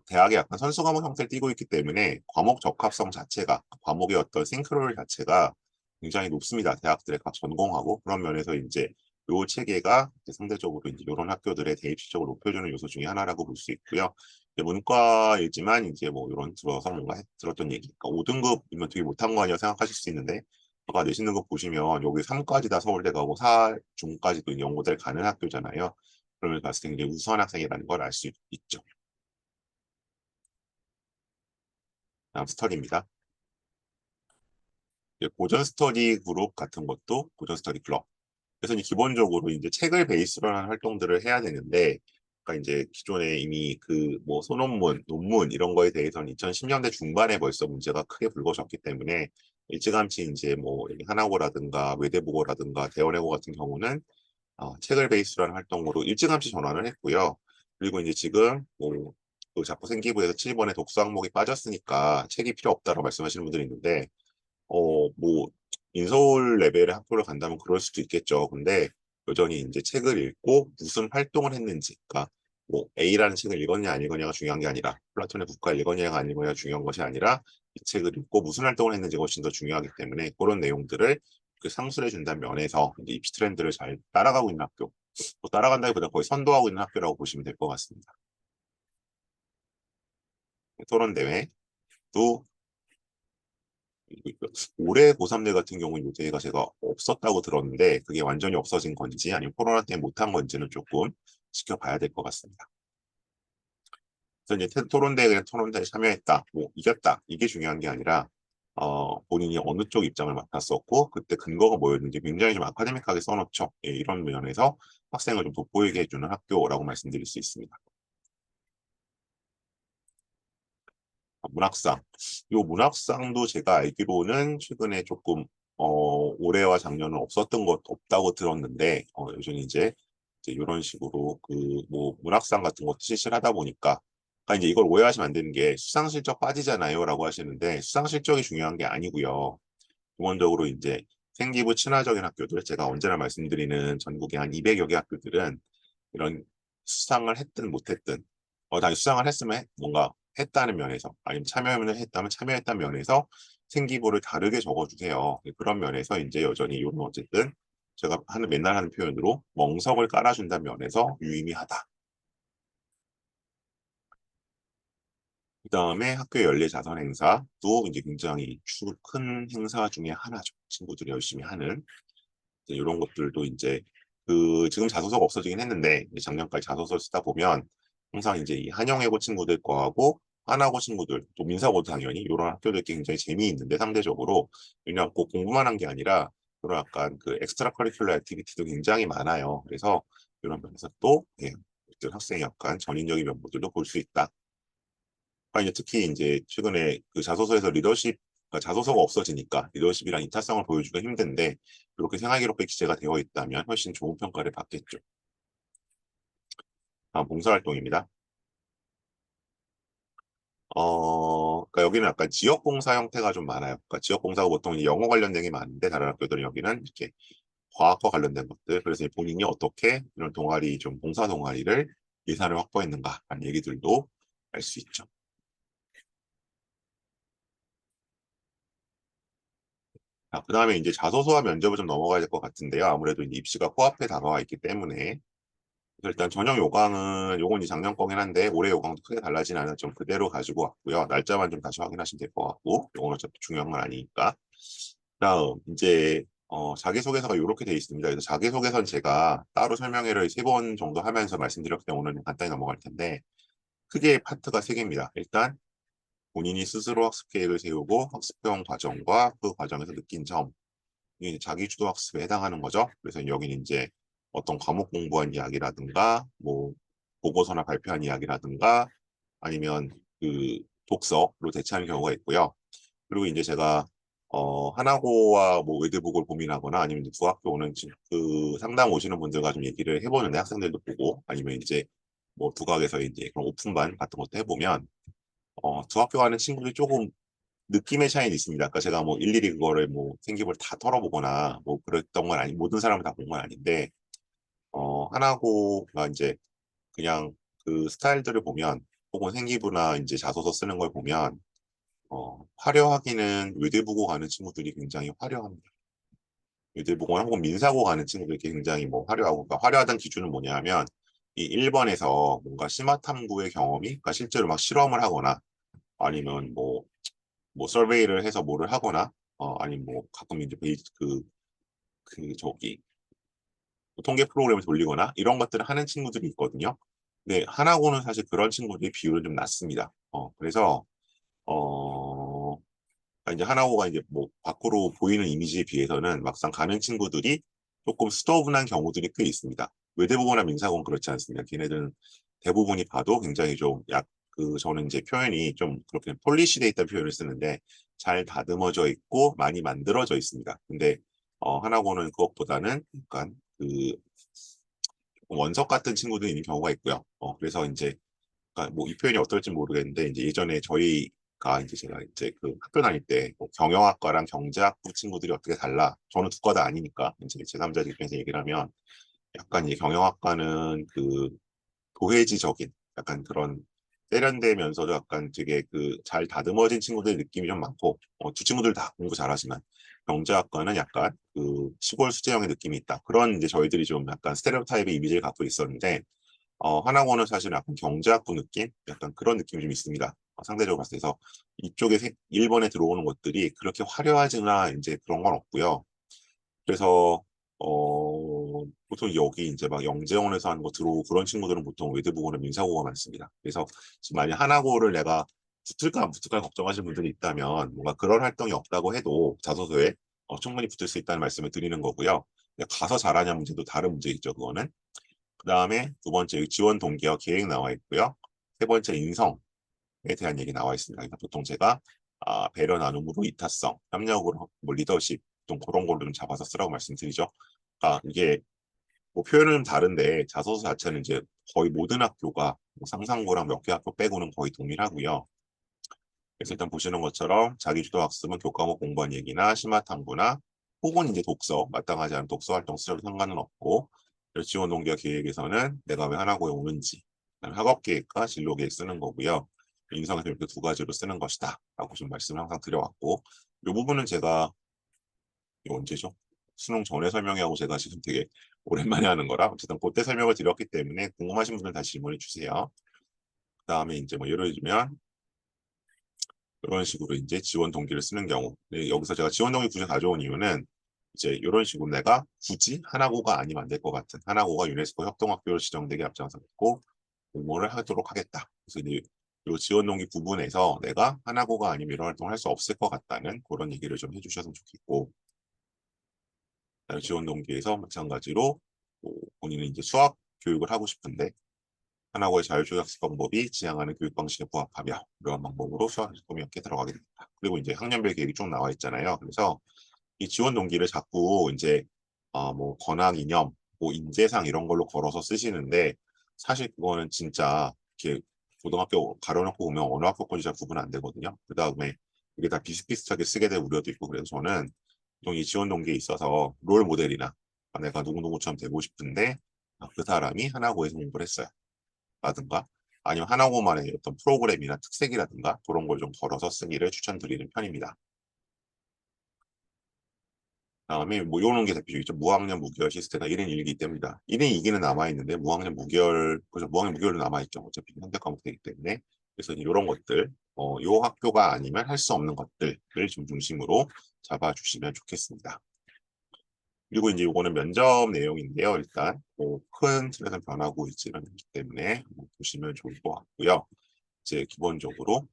대학의 약간 선수 과목 형태를 띠고 있기 때문에 과목 적합성 자체가 과목의 어떤 싱크로율 자체가 굉장히 높습니다. 대학들의 각 전공하고 그런 면에서 이제 요 체계가 이제 상대적으로 이제 이런 학교들의 대입 실적을 높여주는 요소 중에 하나라고 볼 수 있고요. 문과이지만 이제 뭐 이런 들어서 뭔가 들었던 얘기, 그러니까 5등급이면 되게 못한 거 아니야 생각하실 수 있는데 아까 내신 등급 보시면 여기 3까지 다 서울대 가고 4중까지도 연고대 가는 학교잖아요. 그러면 봤을 때 굉장히 우수한 학생이라는 걸 알 수 있죠. 다음 스터디입니다. 고전 스터디 그룹 같은 것도 고전 스터디 클럽. 그래서 이제 기본적으로 이제 책을 베이스로 하는 활동들을 해야 되는데, 그러니까 이제 기존에 이미 그 뭐 소논문, 논문 이런 거에 대해서는 2010년대 중반에 벌써 문제가 크게 불거졌기 때문에 일찌감치 이제 뭐 하나고라든가 외대보고라든가 대원외고 같은 경우는 책을 베이스로 하는 활동으로 일찌감치 전환을 했고요. 그리고 이제 지금 뭐그 자꾸 생기부에서 7번에 독서 항목이 빠졌으니까 책이 필요 없다고 말씀하시는 분들이 있는데 뭐, 인서울 레벨의 학교를 간다면 그럴 수도 있겠죠. 근데 여전히 이제 책을 읽고 무슨 활동을 했는지, 그러니까 뭐 A라는 책을 읽었냐 안 읽었냐가 중요한 게 아니라 플라톤의 국가를 읽었냐가 안 읽었냐가 중요한 것이 아니라 이 책을 읽고 무슨 활동을 했는지가 훨씬 더 중요하기 때문에 그런 내용들을 그 상술해 준다는 면에서 이제 입시 트렌드를 잘 따라가고 있는 학교, 뭐 따라간다기보다 거의 선도하고 있는 학교라고 보시면 될 것 같습니다. 토론 대회도 올해 고3들 같은 경우는 요새가 제가 없었다고 들었는데 그게 완전히 없어진 건지 아니면 코로나 때문에 못한 건지는 조금 지켜봐야 될 것 같습니다. 그래서 이제 토론대회 그냥 토론대에 참여했다, 뭐 이겼다 이게 중요한 게 아니라 본인이 어느 쪽 입장을 맡았었고 그때 근거가 뭐였는지 굉장히 좀 아카데믹하게 써놓죠. 예, 이런 면에서 학생을 좀 돋보이게 해주는 학교라고 말씀드릴 수 있습니다. 문학상. 요 문학상도 제가 알기로는 최근에 조금 올해와 작년은 없었던 것 없다고 들었는데 요즘 이제 이런 식으로 그 뭐 문학상 같은 것도 실시를 하다 보니까 그러니까 이제 이걸 오해하시면 안 되는 게 수상 실적 빠지잖아요라고 하시는데 수상 실적이 중요한 게 아니고요. 기본적으로 이제 생기부 친화적인 학교들 제가 언제나 말씀드리는 전국의 한 200여 개 학교들은 이런 수상을 했든 못했든 당연히 수상을 했으면 뭔가 했다는 면에서 아니면 참여를 했다면 참여했다는 면에서 생기부를 다르게 적어주세요. 그런 면에서 이제 여전히 이런 어쨌든 제가 맨날 하는 표현으로 멍석을 깔아준다는 면에서 유의미하다. 그 다음에 학교 연례 자선 행사도 이제 굉장히 큰 행사 중에 하나죠. 친구들이 열심히 하는 이런 것들도 이제 그 지금 자소서가 없어지긴 했는데 작년까지 자소서 쓰다 보면 항상 이제 이 한영외고 친구들 거하고 하나고 친구들 또 민사고도 당연히 이런 학교들 굉장히 재미있는데 상대적으로 그냥 꼭 공부만 한 게 아니라 그런 약간 그 엑스트라 커리큘러 액티비티도 굉장히 많아요. 그래서 이런 면에서 또 예, 학생의 약간 전인적인 면모들도 볼 수 있다. 이제 특히 이제 최근에 그 자소서에서 리더십, 그러니까 자소서가 없어지니까 리더십이랑 이타성을 보여주기가 힘든데 이렇게 생활기록부에 기재가 되어 있다면 훨씬 좋은 평가를 받겠죠. 다음 봉사활동입니다. 그러니까 여기는 약간 지역봉사 형태가 좀 많아요. 그러니까 지역봉사가 보통 영어 관련된 게 많은데 다른 학교들은 여기는 이렇게 과학과 관련된 것들. 그래서 본인이 어떻게 이런 동아리 좀 봉사 동아리를 예산을 확보했는가라는 얘기들도 알 수 있죠. 자, 그 다음에 이제 자소서와 면접을 좀 넘어가야 될 것 같은데요. 아무래도 이제 입시가 코앞에 다가와 있기 때문에. 그래서 일단 전형 요강은, 요건 이제 작년 거긴 한데, 올해 요강도 크게 달라진 않아서 좀 그대로 가지고 왔고요. 날짜만 좀 다시 확인하시면 될 것 같고, 요건 어차피 중요한 건 아니니까. 다음, 이제, 자기소개서가 이렇게 돼 있습니다. 그래서 자기소개서는 제가 따로 설명회를 3번 정도 하면서 말씀드렸기 때문에 오늘 간단히 넘어갈 텐데, 크게 파트가 3개입니다. 일단, 본인이 스스로 학습 계획을 세우고 학습형 과정과 그 과정에서 느낀 점, 이게 자기 주도 학습에 해당하는 거죠. 그래서 여기는 이제 어떤 과목 공부한 이야기라든가 뭐 보고서나 발표한 이야기라든가 아니면 그 독서로 대체하는 경우가 있고요. 그리고 이제 제가 하나고와 뭐 외대북을 고민하거나 아니면 이제 두 학교 오는 그 상담 오시는 분들과 좀 얘기를 해보는데 학생들도 보고 아니면 이제 뭐 두각에서 이제 그런 오픈반 같은 것도 해보면 두 학교 가는 친구들이 조금 느낌의 차이는 있습니다. 아까 제가 뭐 일일이 그거를 뭐 생기부를 다 털어보거나 뭐 그랬던 건 아니, 모든 사람을 다 본 건 아닌데, 하나고가 이제 그냥 그 스타일들을 보면 혹은 생기부나 이제 자소서 쓰는 걸 보면 화려하기는 외대부고 가는 친구들이 굉장히 화려합니다. 외대부고나 혹은 민사고 가는 친구들이 굉장히 뭐 화려하고, 그러니까 화려하다는 기준은 뭐냐면 이 1번에서 뭔가 심화 탐구의 경험이, 그러니까 실제로 막 실험을 하거나 아니면 뭐 서베이를 해서 뭐를 하거나 아니면 뭐 가끔 이제 저기 통계 프로그램을 돌리거나 이런 것들을 하는 친구들이 있거든요. 근데 하나고는 사실 그런 친구들의 비율은 좀 낮습니다. 그래서 이제 하나고가 이제 뭐 밖으로 보이는 이미지에 비해서는 막상 가는 친구들이 조금 스토분한 경우들이 꽤 있습니다. 외대부고나 민사고는 그렇지 않습니다. 걔네들은 대부분이 봐도 굉장히 좀 저는 이제 표현이 좀 그렇게 폴리시돼 있다는 표현을 쓰는데 잘 다듬어져 있고 많이 만들어져 있습니다. 근데 하나고는 그것보다는 약간 원석 같은 친구들이 있는 경우가 있고요. 그래서 이제 그러니까 뭐 이 표현이 어떨지 모르겠는데 이제 예전에 저희가 이제 제가 이제 그 학교 다닐 때뭐 경영학과랑 경제학부 친구들이 어떻게 달라? 저는 두 과 다 아니니까 이제 제3자 입장에서 얘기를 하면 약간 이제 경영학과는 도회지적인 약간 그런 세련되면서도 약간 되게 잘 다듬어진 친구들 느낌이 좀 많고 두 친구들 다 공부 잘하지만 경제학과는 약간 시골 수재형의 느낌이 있다. 그런 이제 저희들이 좀 약간 스테레오타입의 이미지를 갖고 있었는데 하나고는 사실 약간 경제학부 느낌? 약간 그런 느낌이 좀 있습니다. 상대적으로 봤을 때. 그래서 이쪽에 1번에 들어오는 것들이 그렇게 화려하지나 이제 그런 건 없고요. 그래서 보통 여기 이제 막 영재원에서 하는 거 들어오고 그런 친구들은 보통 외대부고나 민사고가 많습니다. 그래서 지금 만약 하나고를 내가 붙을까 안 붙을까 걱정하시는 분들이 있다면 뭔가 그런 활동이 없다고 해도 자소서에 충분히 붙을 수 있다는 말씀을 드리는 거고요. 가서 잘하냐 문제도 다른 문제겠죠, 그거는. 그 다음에 두 번째 지원 동기와 계획 나와 있고요. 세 번째 인성에 대한 얘기 나와 있습니다. 그러니까 보통 제가 배려 나눔으로 이타성, 협력으로 뭐 리더십 좀 그런 걸로 좀 잡아서 쓰라고 말씀드리죠. 이게 뭐 표현은 다른데 자소서 자체는 이제 거의 모든 학교가 뭐 상상고랑 몇 개 학교 빼고는 거의 동일하고요. 그래서 일단 보시는 것처럼 자기주도 학습은 교과목 공부한 얘기나 심화 탐구나 혹은 이제 독서, 마땅하지 않은 독서 활동 쓰셔도 상관은 없고 지원 동기와 계획에서는 내가 왜 하나고에 오는지 학업 계획과 진로 계획 쓰는 거고요. 인성에서 이렇게 두 가지로 쓰는 것이다 라고 좀 말씀을 항상 드려왔고 이 부분은 제가 이거 언제죠? 수능 전에 설명하고 제가 지금 되게 오랜만에 하는 거라 어쨌든 그때 설명을 드렸기 때문에 궁금하신 분들 다시 질문해 주세요. 그 다음에 이제 뭐 예를 들면 이런 식으로 이제 지원 동기를 쓰는 경우. 네, 여기서 제가 지원 동기 굳이 가져온 이유는 이제 이런 식으로 내가 굳이 하나고가 아니면 안 될 것 같은 하나고가 유네스코 협동학교로 지정되게 앞장섰고 공모를 하도록 하겠다. 그래서 이제 이 지원 동기 부분에서 내가 하나고가 아니면 이런 활동을 할 수 없을 것 같다는 그런 얘기를 좀 해주셨으면 좋겠고 지원 동기에서 마찬가지로 본인은 이제 수학 교육을 하고 싶은데 하나고의 자율주도 학습 방법이 지향하는 교육 방식에 부합하며 이러한 방법으로 수학 시험이 몇 개 들어가게 됩니다. 그리고 이제 학년별 계획이 쭉 나와 있잖아요. 그래서 이 지원 동기를 자꾸 이제 뭐 권학 이념, 뭐 인재상 이런 걸로 걸어서 쓰시는데 사실 그거는 진짜 이렇게 고등학교 가려놓고 보면 어느 학교까지 잘 구분 안 되거든요. 그 다음에 이게 다 비슷비슷하게 쓰게 될 우려도 있고 그래서 저는 보통 이 지원 동기에 있어서 롤 모델이나 내가 누구누구처럼 되고 싶은데 그 사람이 하나고에서 공부를 했어요. 라든가 아니면 하나고만의 어떤 프로그램이나 특색이라든가 그런 걸 좀 걸어서 쓰기를 추천드리는 편입니다. 다음에 뭐 이런 게 대표적이죠. 무학년 무기열 시스템가 1인 1기 때문이다. 1인 2기는 남아있는데 무학년 무기열, 그죠? 무학년 무기열도 남아있죠. 어차피 선택 과목이기 때문에. 그래서 이런 것들, 요 학교가 아니면 할 수 없는 것들을 좀 중심으로 잡아주시면 좋겠습니다. 그리고 이제 이거는 면접 내용인데요. 일단 뭐큰 틀에서 변하고 있지는 않기 때문에 보시면 좋을 것 같고요. 이제 기본적으로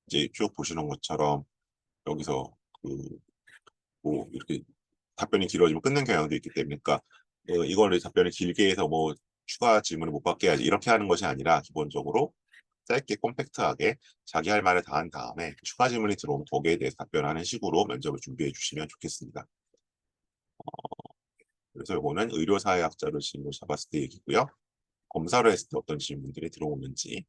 이제 쭉 보시는 것처럼 여기서 뭐 이렇게 답변이 길어지면 끊는 경향도 있기 때문에 그러니까 이거를 답변을 길게 해서 뭐 추가 질문을 못 받게 해야지 이렇게 하는 것이 아니라 기본적으로 짧게 콤팩트하게 자기 할 말을 다 한 다음에 추가 질문이 들어오면 거기에 대해서 답변하는 식으로 면접을 준비해 주시면 좋겠습니다. 그래서 이거는 의료사회학자로 질문을 잡았을 때 얘기고요. 검사를 했을 때 어떤 질문들이 들어오는지.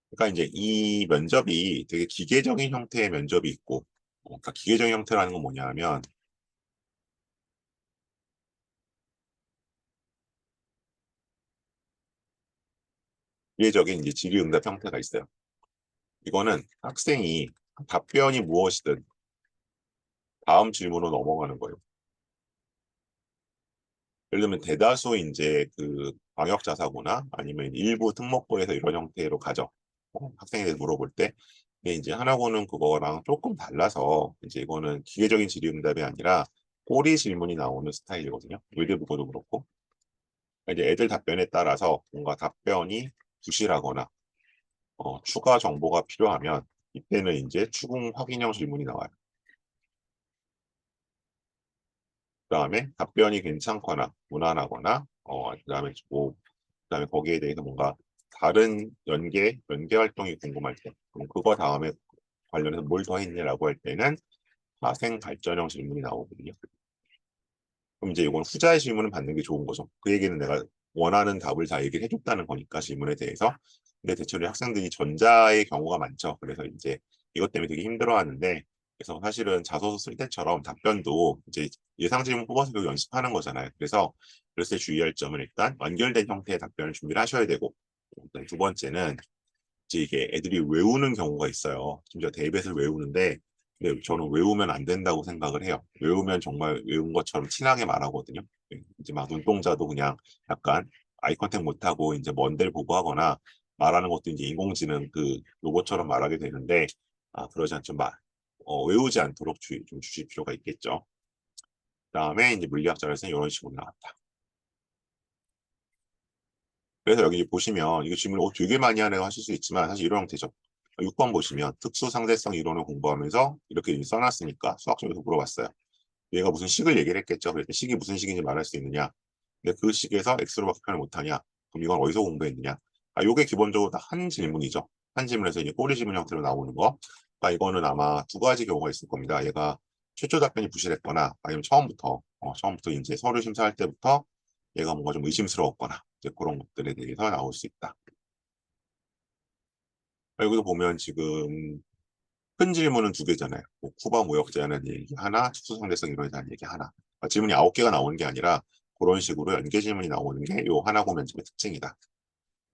그러니까 이제 이 면접이 되게 기계적인 형태의 면접이 있고 그러니까 기계적인 형태라는 건 뭐냐면 기계적인 이제 질의응답 형태가 있어요. 이거는 학생이 답변이 무엇이든 다음 질문으로 넘어가는 거예요. 예를 들면 대다수 이제 그 광역 자사고나 아니면 일부 특목고에서 이런 형태로 가죠. 학생에 대해서 물어볼 때. 근데 이제 하나고는 그거랑 조금 달라서 이제 이거는 기계적인 질의응답이 아니라 꼬리 질문이 나오는 스타일이거든요. 의대부고도 그렇고. 이제 애들 답변에 따라서 뭔가 답변이 부실하거나 추가 정보가 필요하면 이때는 이제 추궁 확인형 질문이 나와요. 그다음에 답변이 괜찮거나 무난하거나 그다음에 거기에 대해서 뭔가 다른 연계 활동이 궁금할 때 그럼 그거 다음에 관련해서 뭘 더 했냐라고 할 때는 파생 발전형 질문이 나오거든요. 그럼 이제 이건 후자의 질문을 받는 게 좋은 거죠. 그 얘기는 내가 원하는 답을 다 얘기를 해줬다는 거니까 질문에 대해서. 근데 대체로 학생들이 전자의 경우가 많죠. 그래서 이제 이것 때문에 되게 힘들어하는데 그래서 사실은 자소서 쓸 때처럼 답변도 이제 예상 질문 뽑아서 계속 연습하는 거잖아요. 그래서 그랬을 때 주의할 점은 일단 완결된 형태의 답변을 준비를 하셔야 되고 일단 두 번째는 이제 이게 애들이 외우는 경우가 있어요. 심지어 대입에서 외우는데 근데 저는 외우면 안 된다고 생각을 해요. 외우면 정말 외운 것처럼 친하게 말하거든요. 이제 막 눈동자도 그냥 약간 아이 컨택 못하고 이제 먼 데를 보고 하거나 말하는 것도 이제 인공지능 그 로봇처럼 말하게 되는데 그러지 않죠. 외우지 않도록 좀 주실 필요가 있겠죠. 그다음에 이제 물리학자에서는 이런 식으로 나왔다. 그래서 여기 보시면 이거 질문을 되게 많이 하네요 하실 수 있지만 사실 이런 형태죠. 6번 보시면 특수 상대성 이론을 공부하면서 이렇게 써놨으니까 수학점에서 물어봤어요. 얘가 무슨 식을 얘기를 했겠죠. 그래서 식이 무슨 식인지 말할 수 있느냐. 근데 그 식에서 x로밖에 표현을 못하냐. 그럼 이건 어디서 공부했느냐. 요게 기본적으로 다 한 질문이죠. 한 질문에서 이제 꼬리 질문 형태로 나오는 거. 이거는 아마 두 가지 경우가 있을 겁니다. 얘가 최초 답변이 부실했거나 아니면 처음부터 이제 서류 심사할 때부터 얘가 뭔가 좀 의심스러웠거나 이제 그런 것들에 대해서 나올 수 있다. 여기도 보면 지금 큰 질문은 두 개잖아요. 뭐 쿠바 무역제에 대한 얘기 하나, 특수상대성 이론에 대한 얘기 하나. 질문이 9개가 나오는 게 아니라 그런 식으로 연계 질문이 나오는 게 요 하나고 면접의 특징이다.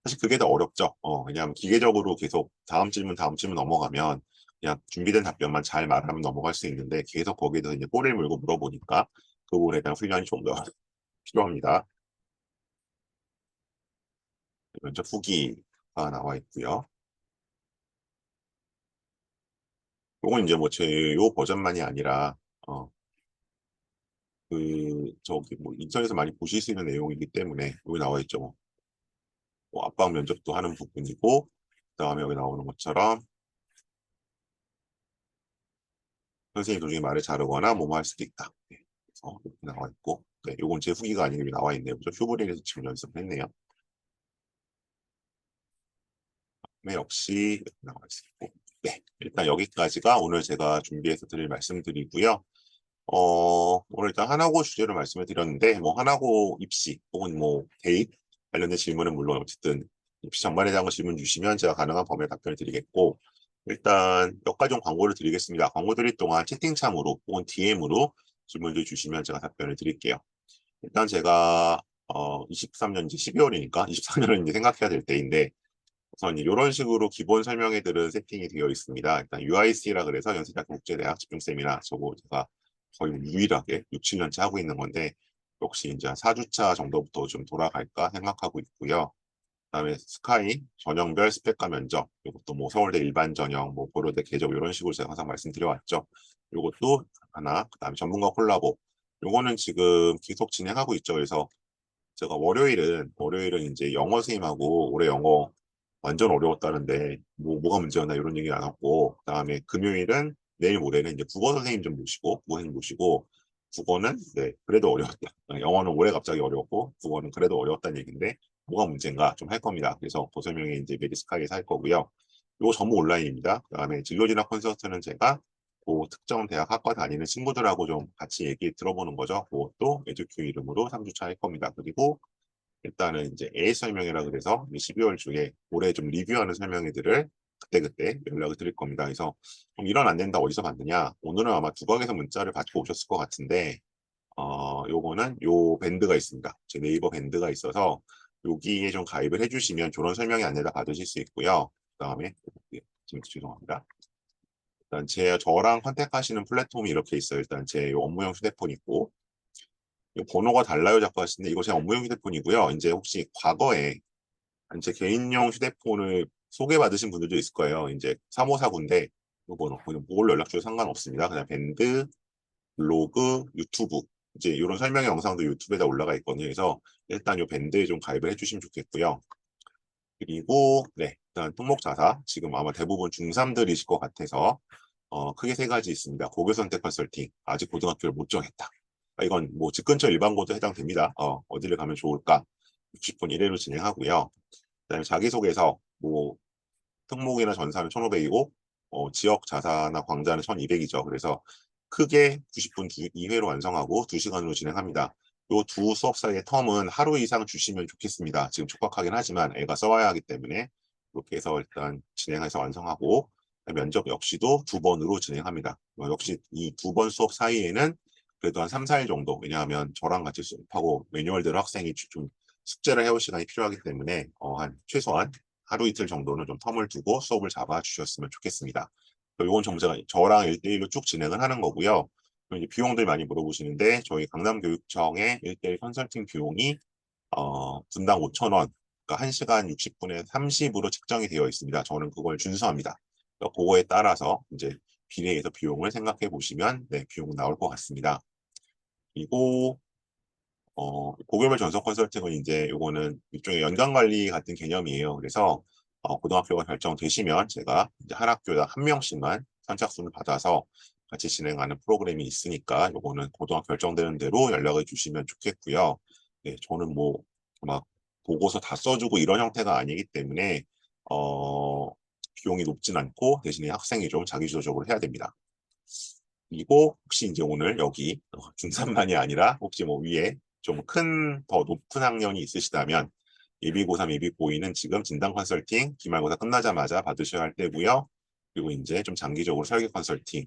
사실 그게 더 어렵죠. 왜냐하면 기계적으로 계속 다음 질문 넘어가면 그냥 준비된 답변만 잘 말하면 넘어갈 수 있는데 계속 거기에 대해서 이제 꼬리를 물고 물어보니까 그 부분에 대한 훈련이 좀 더 필요합니다. 면접 후기가 나와 있고요. 요건 이제 뭐 제 요 버전만이 아니라 저기 뭐 인터넷에서 많이 보실 수 있는 내용이기 때문에 여기 나와 있죠. 뭐 압박 면접도 하는 부분이고 그다음에 여기 나오는 것처럼 선생님 도중에 말을 자르거나 뭐뭐 할 수도 있다. 네, 그래서 이렇게 나와 있고 네, 요건 제 후기가 아니고 여기 나와 있네요. 그죠? 휴브린에서 지금 연습을 했네요. 네, 역시 이렇게 나와 있고 네, 일단 여기까지가 오늘 제가 준비해서 드릴 말씀드리고요. 오늘 일단 하나고 주제로 말씀을 드렸는데, 뭐, 하나고 입시 혹은 뭐, 대입 관련된 질문은 물론 어쨌든 입시 전반에 대한 거 질문 주시면 제가 가능한 범위에 답변을 드리겠고, 일단 몇 가지 좀 광고를 드리겠습니다. 광고 드릴 동안 채팅창으로 혹은 DM으로 질문들 주시면 제가 답변을 드릴게요. 일단 제가 23년 이제 12월이니까 24년은 이제 생각해야 될 때인데, 우선 이런 식으로 기본 설명회들은 세팅이 되어 있습니다. 일단 UIC라 그래서 연세대학교 국제대학 집중 세미나 저거 제가 거의 유일하게 6, 7년째 하고 있는 건데 역시 이제 4주차 정도부터 좀 돌아갈까 생각하고 있고요. 그다음에 스카이 전형별 스펙과 면접 이것도 뭐 서울대 일반 전형 뭐 고려대 개적 이런 식으로 제가 항상 말씀드려왔죠. 이것도 하나. 그다음에 전문가 콜라보 요거는 지금 계속 진행하고 있죠. 그래서 제가 월요일은 이제 영어 선생님하고 올해 영어 완전 어려웠다는데 뭐가 문제였나 이런 얘기 안 하고 그다음에 금요일은 내일 모레는 이제 국어 선생님 좀 모시고 국어 선생님 모시고 국어는 네 그래도 어려웠다. 영어는 올해 갑자기 어려웠고 국어는 그래도 어려웠다는 얘기인데 뭐가 문제인가 좀 할 겁니다. 그래서 그 설명이 이제 메디스카이에서 할 거고요. 이거 전부 온라인입니다. 그다음에 진로진학 콘서트는 제가 그 특정 대학 학과 다니는 친구들하고 좀 같이 얘기 들어보는 거죠. 그것도 에듀큐 이름으로 3주차 할 겁니다. 그리고 일단은 이제 A 설명회라 그래서 12월 중에 올해 좀 리뷰하는 설명회들을 그때그때 연락을 드릴 겁니다. 그래서 좀 이런 안 된다 어디서 받느냐? 오늘은 아마 두각에서 문자를 받고 오셨을 것 같은데 요거는 요 밴드가 있습니다. 제 네이버 밴드가 있어서 여기에 좀 가입을 해주시면 조론 설명이 안내다 받으실 수 있고요. 그다음에 지금 죄송합니다. 일단 저랑 컨택하시는 플랫폼이 이렇게 있어요. 일단 제 업무용 휴대폰 있고, 이 번호가 달라요 자꾸 하시는데 이거 제 업무용 휴대폰이고요. 이제 혹시 과거에 제 개인용 휴대폰을 소개받으신 분들도 있을 거예요. 이제 3549인데 이 번호, 그걸 연락 주셔도 상관없습니다. 그냥 밴드, 블로그, 유튜브 이제 이런 설명 영상도 유튜브에다 올라가 있거든요. 그래서 일단 이 밴드에 좀 가입을 해주시면 좋겠고요. 그리고 네, 일단 통목자사 지금 아마 대부분 중3들이실 것 같아서 크게 세 가지 있습니다. 고교 선택 컨설팅 아직 고등학교를 못 정했다. 이건 뭐 집 근처 일반고도 해당됩니다. 어디를 가면 좋을까? 60분 1회로 진행하고요. 그다음에 자기소개서 뭐 특목이나 전사는 1,500이고 지역 자사나 광자는 1,200이죠. 그래서 크게 90분 2회로 완성하고 2시간으로 진행합니다. 요 두 수업 사이의 텀은 하루 이상 주시면 좋겠습니다. 지금 촉박하긴 하지만 애가 써와야 하기 때문에 이렇게 해서 일단 진행해서 완성하고 면접 역시도 2번으로 진행합니다. 역시 이 2번 수업 사이에는 그래도 한 3, 4일 정도 왜냐하면 저랑 같이 수업하고 매뉴얼대로 학생이 좀 숙제를 해올 시간이 필요하기 때문에 한 최소한 하루 이틀 정도는 좀 텀을 두고 수업을 잡아주셨으면 좋겠습니다. 이건 전부 제가 저랑 1대1로 쭉 진행을 하는 거고요. 이제 비용들 많이 물어보시는데 저희 강남교육청의 1대1 컨설팅 비용이 분당 5,000원, 그러니까 1시간 60분에 30으로 책정이 되어 있습니다. 저는 그걸 준수합니다. 그거에 따라서 이제 비례해서 비용을 생각해 보시면 네, 비용은 나올 것 같습니다. 그리고 고교별 전속 컨설팅은 이제 요거는 일종의 연관 관리 같은 개념이에요. 그래서 고등학교가 결정되시면 제가 이제 한 학교당 한 명씩만 선착순을 받아서 같이 진행하는 프로그램이 있으니까 요거는 고등학교 결정되는 대로 연락을 주시면 좋겠고요. 네, 저는 뭐 막 보고서 다 써주고 이런 형태가 아니기 때문에 비용이 높진 않고 대신에 학생이 좀 자기주도적으로 해야 됩니다. 그리고 혹시 이제 오늘 여기 중3만이 아니라 혹시 뭐 위에 좀 더 높은 학년이 있으시다면 예비고3, 예비고2는 지금 진단 컨설팅 기말고사 끝나자마자 받으셔야 할 때고요. 그리고 이제 좀 장기적으로 설계 컨설팅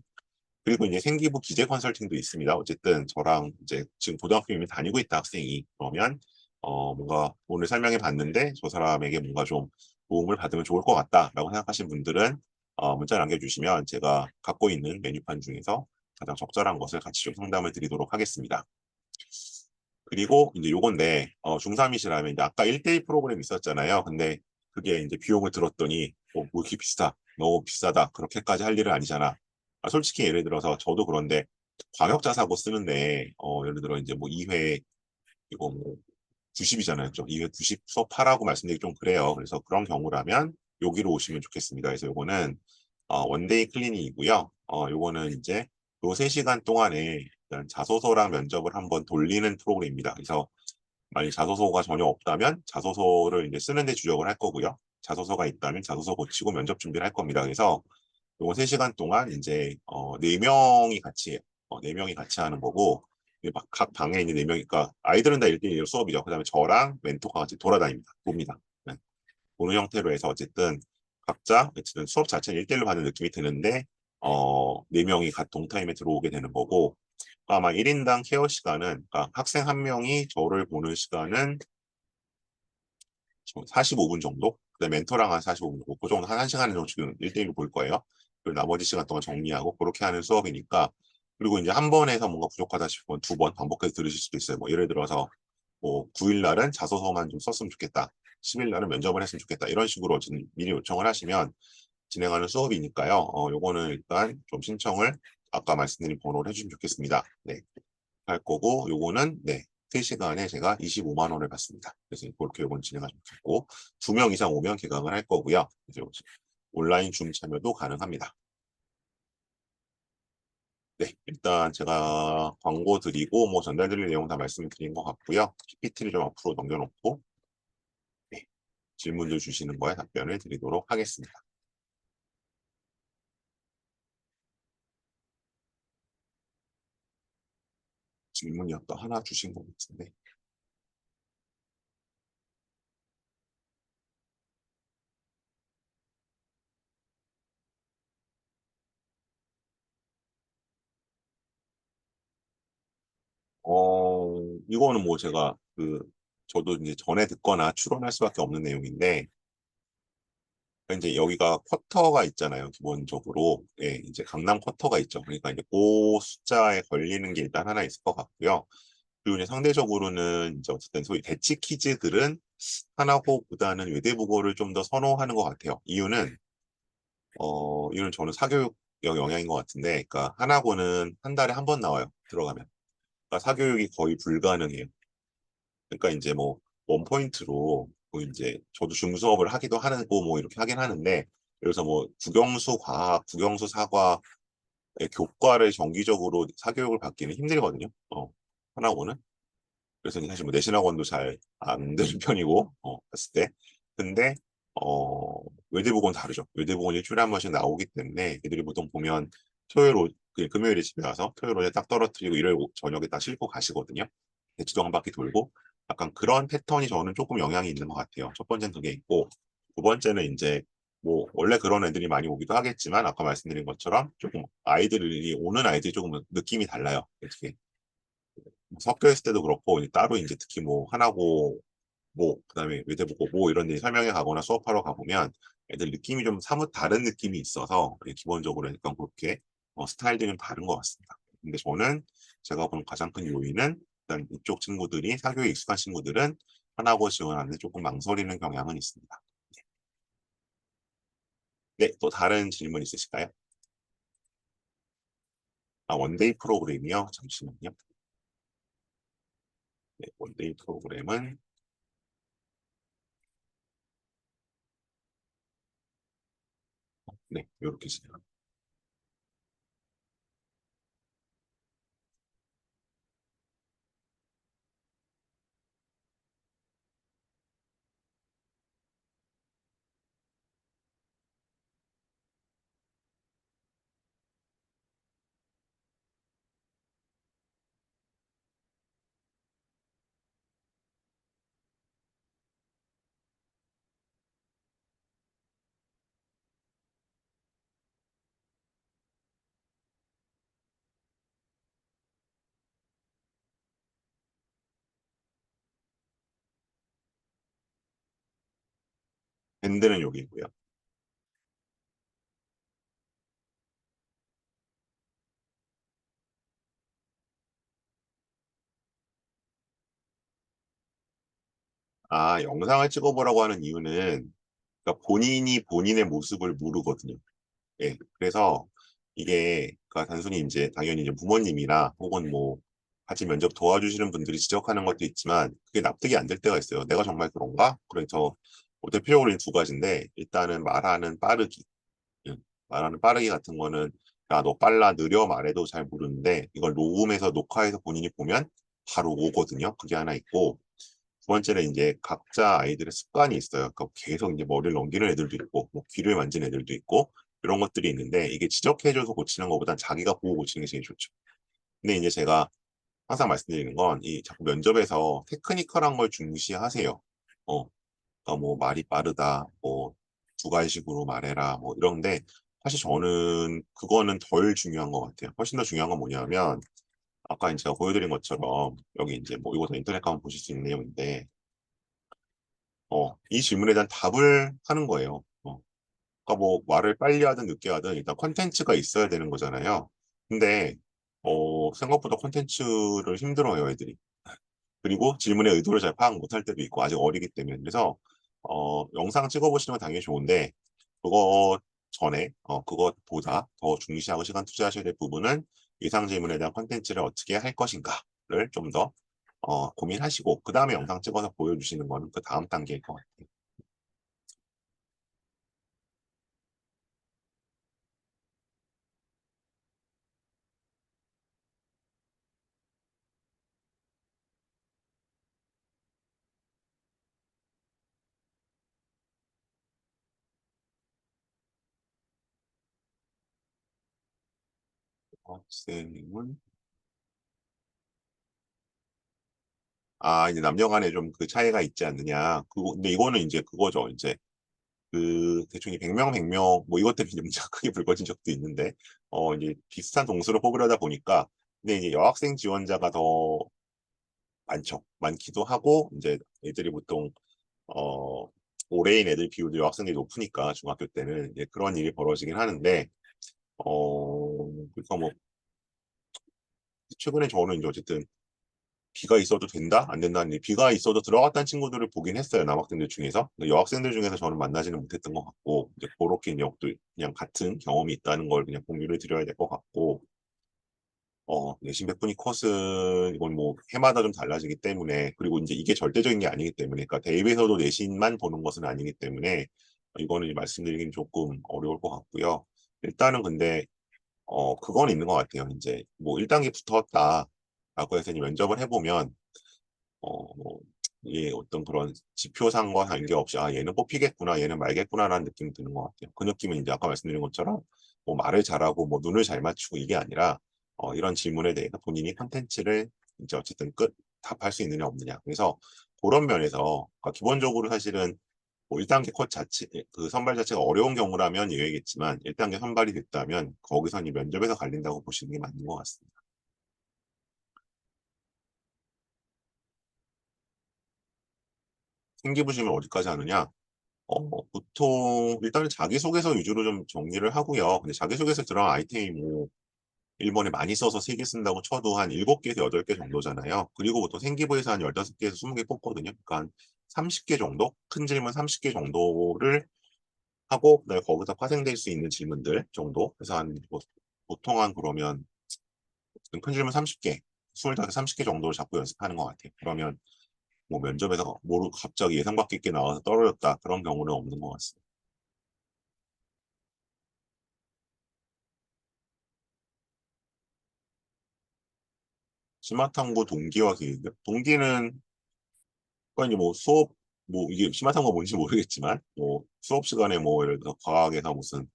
그리고 이제 생기부 기재 컨설팅도 있습니다. 어쨌든 저랑 이제 지금 고등학교 이미 다니고 있다 학생이 그러면 뭔가 오늘 설명해 봤는데 저 사람에게 뭔가 좀 도움을 받으면 좋을 것 같다라고 생각하신 분들은 문자 남겨주시면 제가 갖고 있는 메뉴판 중에서 가장 적절한 것을 같이 좀 상담을 드리도록 하겠습니다. 그리고 이제 요건데 중3이시라면 이제 아까 1대1 프로그램 있었잖아요. 근데 그게 이제 비용을 들었더니 뭐 이렇게 비싸, 너무 비싸다 그렇게까지 할 일은 아니잖아. 솔직히 예를 들어서 저도 그런데 광역자 사고 쓰는데 예를 들어 이제 뭐 2회 이거 뭐 90이잖아요. 그죠? 2회 90 수업하라고 말씀드리기 좀 그래요. 그래서 그런 경우라면 여기로 오시면 좋겠습니다. 그래서 요거는 원데이 클리닉이고요. 요거는 이제 요 3시간 동안에 일단 자소서랑 면접을 한번 돌리는 프로그램입니다. 그래서 만약 자소서가 전혀 없다면 자소서를 이제 쓰는데 주력을 할 거고요. 자소서가 있다면 자소서 고치고 면접 준비를 할 겁니다. 그래서 요거 3시간 동안 이제 4명이 같이 해요. 4명이 같이 하는 거고 각 방에 있는 4명이니까 아이들은 다 1대1 수업이죠. 그다음에 저랑 멘토가 같이 돌아다닙니다. 봅니다. 네. 보는 형태로 해서 어쨌든 각자 어쨌든 수업 자체는 1대1로 받는 느낌이 드는데 4명이 같 동타임에 들어오게 되는 거고 아마 1인당 케어 시간은 그러니까 학생 한 명이 저를 보는 시간은 45분 정도? 그다음에 멘토랑 한 45분 정도. 그 정도 한 1시간 정도 지금 1대1로 볼 거예요. 그리고 나머지 시간 동안 정리하고 그렇게 하는 수업이니까 그리고 이제 한 번에서 뭔가 부족하다 싶으면 2번 반복해서 들으실 수도 있어요. 뭐 예를 들어서 뭐 9일 날은 자소서만 좀 썼으면 좋겠다. 10일 날은 면접을 했으면 좋겠다. 이런 식으로 미리 요청을 하시면 진행하는 수업이니까요. 요거는 일단 좀 신청을 아까 말씀드린 번호를 해주시면 좋겠습니다. 네. 할 거고 요거는 네. 3시간에 제가 25만 원을 받습니다. 그래서 그렇게 요건 진행하시면 좋고 2명 이상 오면 개강을 할 거고요. 이제 온라인 줌 참여도 가능합니다. 네, 일단 제가 광고 드리고 뭐 전달드릴 내용 다 말씀드린 것 같고요. PPT를 좀 앞으로 넘겨놓고 네, 질문들 주시는 거에 답변을 드리도록 하겠습니다. 질문이 아까 하나 주신 것 같은데. 이거는 뭐 제가 저도 이제 전에 듣거나 추론할 수밖에 없는 내용인데, 그러니까 이제 여기가 쿼터가 있잖아요, 기본적으로. 예, 이제 강남 쿼터가 있죠. 그러니까 이제 그 숫자에 걸리는 게 일단 하나 있을 것 같고요. 그리고 이제 상대적으로는 이제 어쨌든 소위 대치 키즈들은 하나고보다는 외대국어를 좀 더 선호하는 것 같아요. 이유는 저는 사교육 영향인 것 같은데, 그러니까 하나고는 한 달에 한 번 나와요, 들어가면. 그러니까 사교육이 거의 불가능해요. 그러니까 이제 뭐 원포인트로 뭐 이제 저도 중수업을 하기도 하고 뭐 이렇게 하긴 하는데, 그래서 뭐 국영수 과학, 국영수 사과의 교과를 정기적으로 사교육을 받기는 힘들거든요. 하나고는. 그래서 사실 뭐 내신학원도 잘 안 되는 편이고 봤을 때. 근데 외대부고는 다르죠. 외대부고는 일주일에 한 번씩 나오기 때문에 애들이 보통 보면 금요일에 집에 와서 토요일 오후에 딱 떨어뜨리고 일요일 저녁에 딱 싣고 가시거든요. 대치동 한 바퀴 돌고 약간 그런 패턴이 저는 조금 영향이 있는 것 같아요. 첫 번째는 그게 있고, 두 번째는 이제 뭐 원래 그런 애들이 많이 오기도 하겠지만 아까 말씀드린 것처럼 조금 아이들이 오는 아이들이 조금 느낌이 달라요. 어떻게 섞여 있을 때도 그렇고 따로 이제 특히 뭐 하나고 뭐 그다음에 외대부고 뭐 이런 데 설명회 가거나 수업하러 가보면 애들 느낌이 좀 사뭇 다른 느낌이 있어서 기본적으로 약간 그렇게 스타일들이 좀 다른 것 같습니다. 근데 저는 제가 보는 가장 큰 요인은 일단 이쪽 친구들이 사교에 익숙한 친구들은 하나고 지원하는데 조금 망설이는 경향은 있습니다. 네, 또 다른 질문 있으실까요? 아, 원데이 프로그램이요? 잠시만요. 네, 원데이 프로그램은 네, 이렇게 진행. 밴드는 여기고요. 아, 영상을 찍어보라고 하는 이유는 그러니까 본인이 본인의 모습을 모르거든요. 예, 그래서 이게 그러니까 단순히 이제 당연히 이제 부모님이나 혹은 뭐 같이 면접 도와주시는 분들이 지적하는 것도 있지만 그게 납득이 안 될 때가 있어요. 내가 정말 그런가? 그래서 뭐 대표적으로 이 두 가지인데 일단은 말하는 빠르기. 예, 말하는 빠르기 같은 거는 야, 너 빨라 느려 말해도 잘 모르는데 이걸 녹음해서 녹화해서 본인이 보면 바로 오거든요. 그게 하나 있고 두 번째는 이제 각자 아이들의 습관이 있어요. 그러니까 계속 이제 머리를 넘기는 애들도 있고, 뭐 귀를 만지는 애들도 있고, 이런 것들이 있는데, 이게 지적해줘서 고치는 것보단 자기가 보고 고치는 게 제일 좋죠. 근데 이제 제가 항상 말씀드리는 건, 이 자꾸 면접에서 테크니컬한 걸 중시하세요. 그러니까 뭐 말이 빠르다, 뭐 두 가지식으로 말해라, 뭐 이런데, 사실 저는 그거는 덜 중요한 것 같아요. 훨씬 더 중요한 건 뭐냐면, 아까 이제 제가 보여드린 것처럼, 여기 이제 뭐 이거 다 인터넷 가면 보실 수 있는 내용인데, 이 질문에 대한 답을 하는 거예요. 그러니까 뭐 말을 빨리 하든 늦게 하든 일단 컨텐츠가 있어야 되는 거잖아요. 근데 생각보다 컨텐츠를 힘들어요, 애들이. 그리고 질문의 의도를 잘 파악 못할 때도 있고 아직 어리기 때문에 그래서 영상 찍어보시는 건 당연히 좋은데 그거 전에 그것보다 더 중시하고 시간 투자하셔야 될 부분은 예상 질문에 대한 컨텐츠를 어떻게 할 것인가를 좀 더 고민하시고 그 다음에 영상 찍어서 보여주시는 거는 그 다음 단계일 것 같아요. 학생은 이제 남녀 간에 좀 그 차이가 있지 않느냐. 근데 이거는 이제 그거죠. 이제 그 대충 100명, 100명, 뭐 이것 때문에 이제 문제가 크게 불거진 적도 있는데, 이제 비슷한 동수를 뽑으려다 보니까, 근데 이제 여학생 지원자가 더 많죠. 많기도 하고 이제 애들이 보통 어 올해인 애들 비율도 여학생들이 높으니까 중학교 때는 이제 그런 일이 벌어지긴 하는데 그러니까 뭐 최근에 저는 이제 어쨌든 비가 있어도 된다? 안 된다는 비가 있어도 들어갔다는 친구들을 보긴 했어요. 남학생들 중에서. 근데 여학생들 중에서 저는 만나지는 못했던 것 같고 이제 그렇게 이제 그냥 같은 경험이 있다는 걸 그냥 공유를 드려야 될 것 같고 내신 백분위 컷은 이건 뭐 해마다 좀 달라지기 때문에 그리고 이제 이게 절대적인 게 아니기 때문에 그러니까 대입에서도 내신만 보는 것은 아니기 때문에 이거는 말씀드리긴 조금 어려울 것 같고요. 일단은 근데 그건 있는 것 같아요. 이제 뭐 1단계 붙었다라고 해서 이제 면접을 해보면 뭐 이게 어떤 그런 지표상과 관계없이 아 얘는 뽑히겠구나 얘는 말겠구나라는 느낌이 드는 것 같아요. 그 느낌은 이제 아까 말씀드린 것처럼 뭐 말을 잘하고 뭐 눈을 잘 맞추고 이게 아니라 이런 질문에 대해서 본인이 컨텐츠를 이제 어쨌든 끝 답할 수 있느냐 없느냐. 그래서 그런 면에서 그러니까 기본적으로 사실은 뭐 1단계 컷 자체 그 선발 자체가 어려운 경우라면 예외겠지만 1단계 선발이 됐다면 거기서 이 면접에서 갈린다고 보시는 게 맞는 것 같습니다. 생기부심을 어디까지 하느냐? 보통 일단은 자기소개서 위주로 좀 정리를 하고요. 근데 자기소개서 들어간 아이템이 뭐 1번에 많이 써서 3개 쓴다고 쳐도 한 7개에서 8개 정도잖아요. 그리고 보통 생기부에서 한 15개에서 20개 뽑거든요. 그러니까 한 30개 정도? 큰 질문 30개 정도를 하고 그다음에 거기서 파생될 수 있는 질문들 정도. 그래서 보통 한 그러면 큰 질문 30개, 25개, 30개 정도를 잡고 연습하는 것 같아요. 그러면 뭐 면접에서 모르 갑자기 예상 밖의 게 나와서 떨어졌다. 그런 경우는 없는 것 같습니다. 심화탐구 동기와 계획. 동기는 그러니까 이제 뭐 수업 뭐 이게 심화탐구가 뭔지 모르겠지만 뭐 수업 시간에 뭐 예를 들어 과학에서 무슨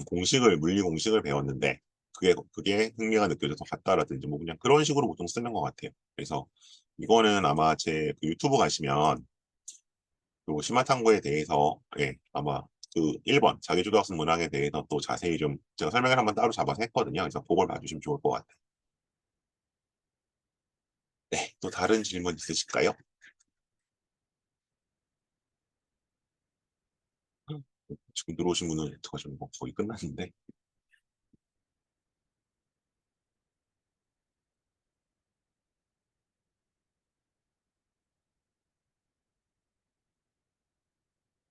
공식을 물리 공식을 배웠는데 그게 흥미가 느껴져서 갔다라든지 뭐 그냥 그런 식으로 보통 쓰는 것 같아요. 그래서 이거는 아마 제 그 유튜브 가시면 그 심화탐구에 대해서 아마 그 1번 자기주도학습 문항에 대해서 또 자세히 좀 제가 설명을 한번 따로 잡아서 했거든요. 그래서 그걸 봐주시면 좋을 것 같아요. 네, 또 다른 질문 있으실까요? 지금 들어오신 분은 어떡하죠? 뭐 거의 끝났는데.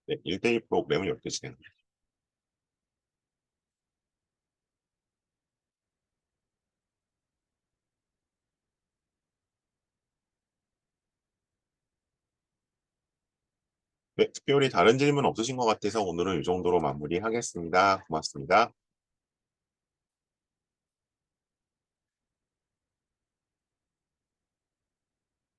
네, 1대1 프로그램을 10개 진행합니다. 네, 특별히 다른 질문 없으신 것 같아서 오늘은 이 정도로 마무리하겠습니다. 고맙습니다.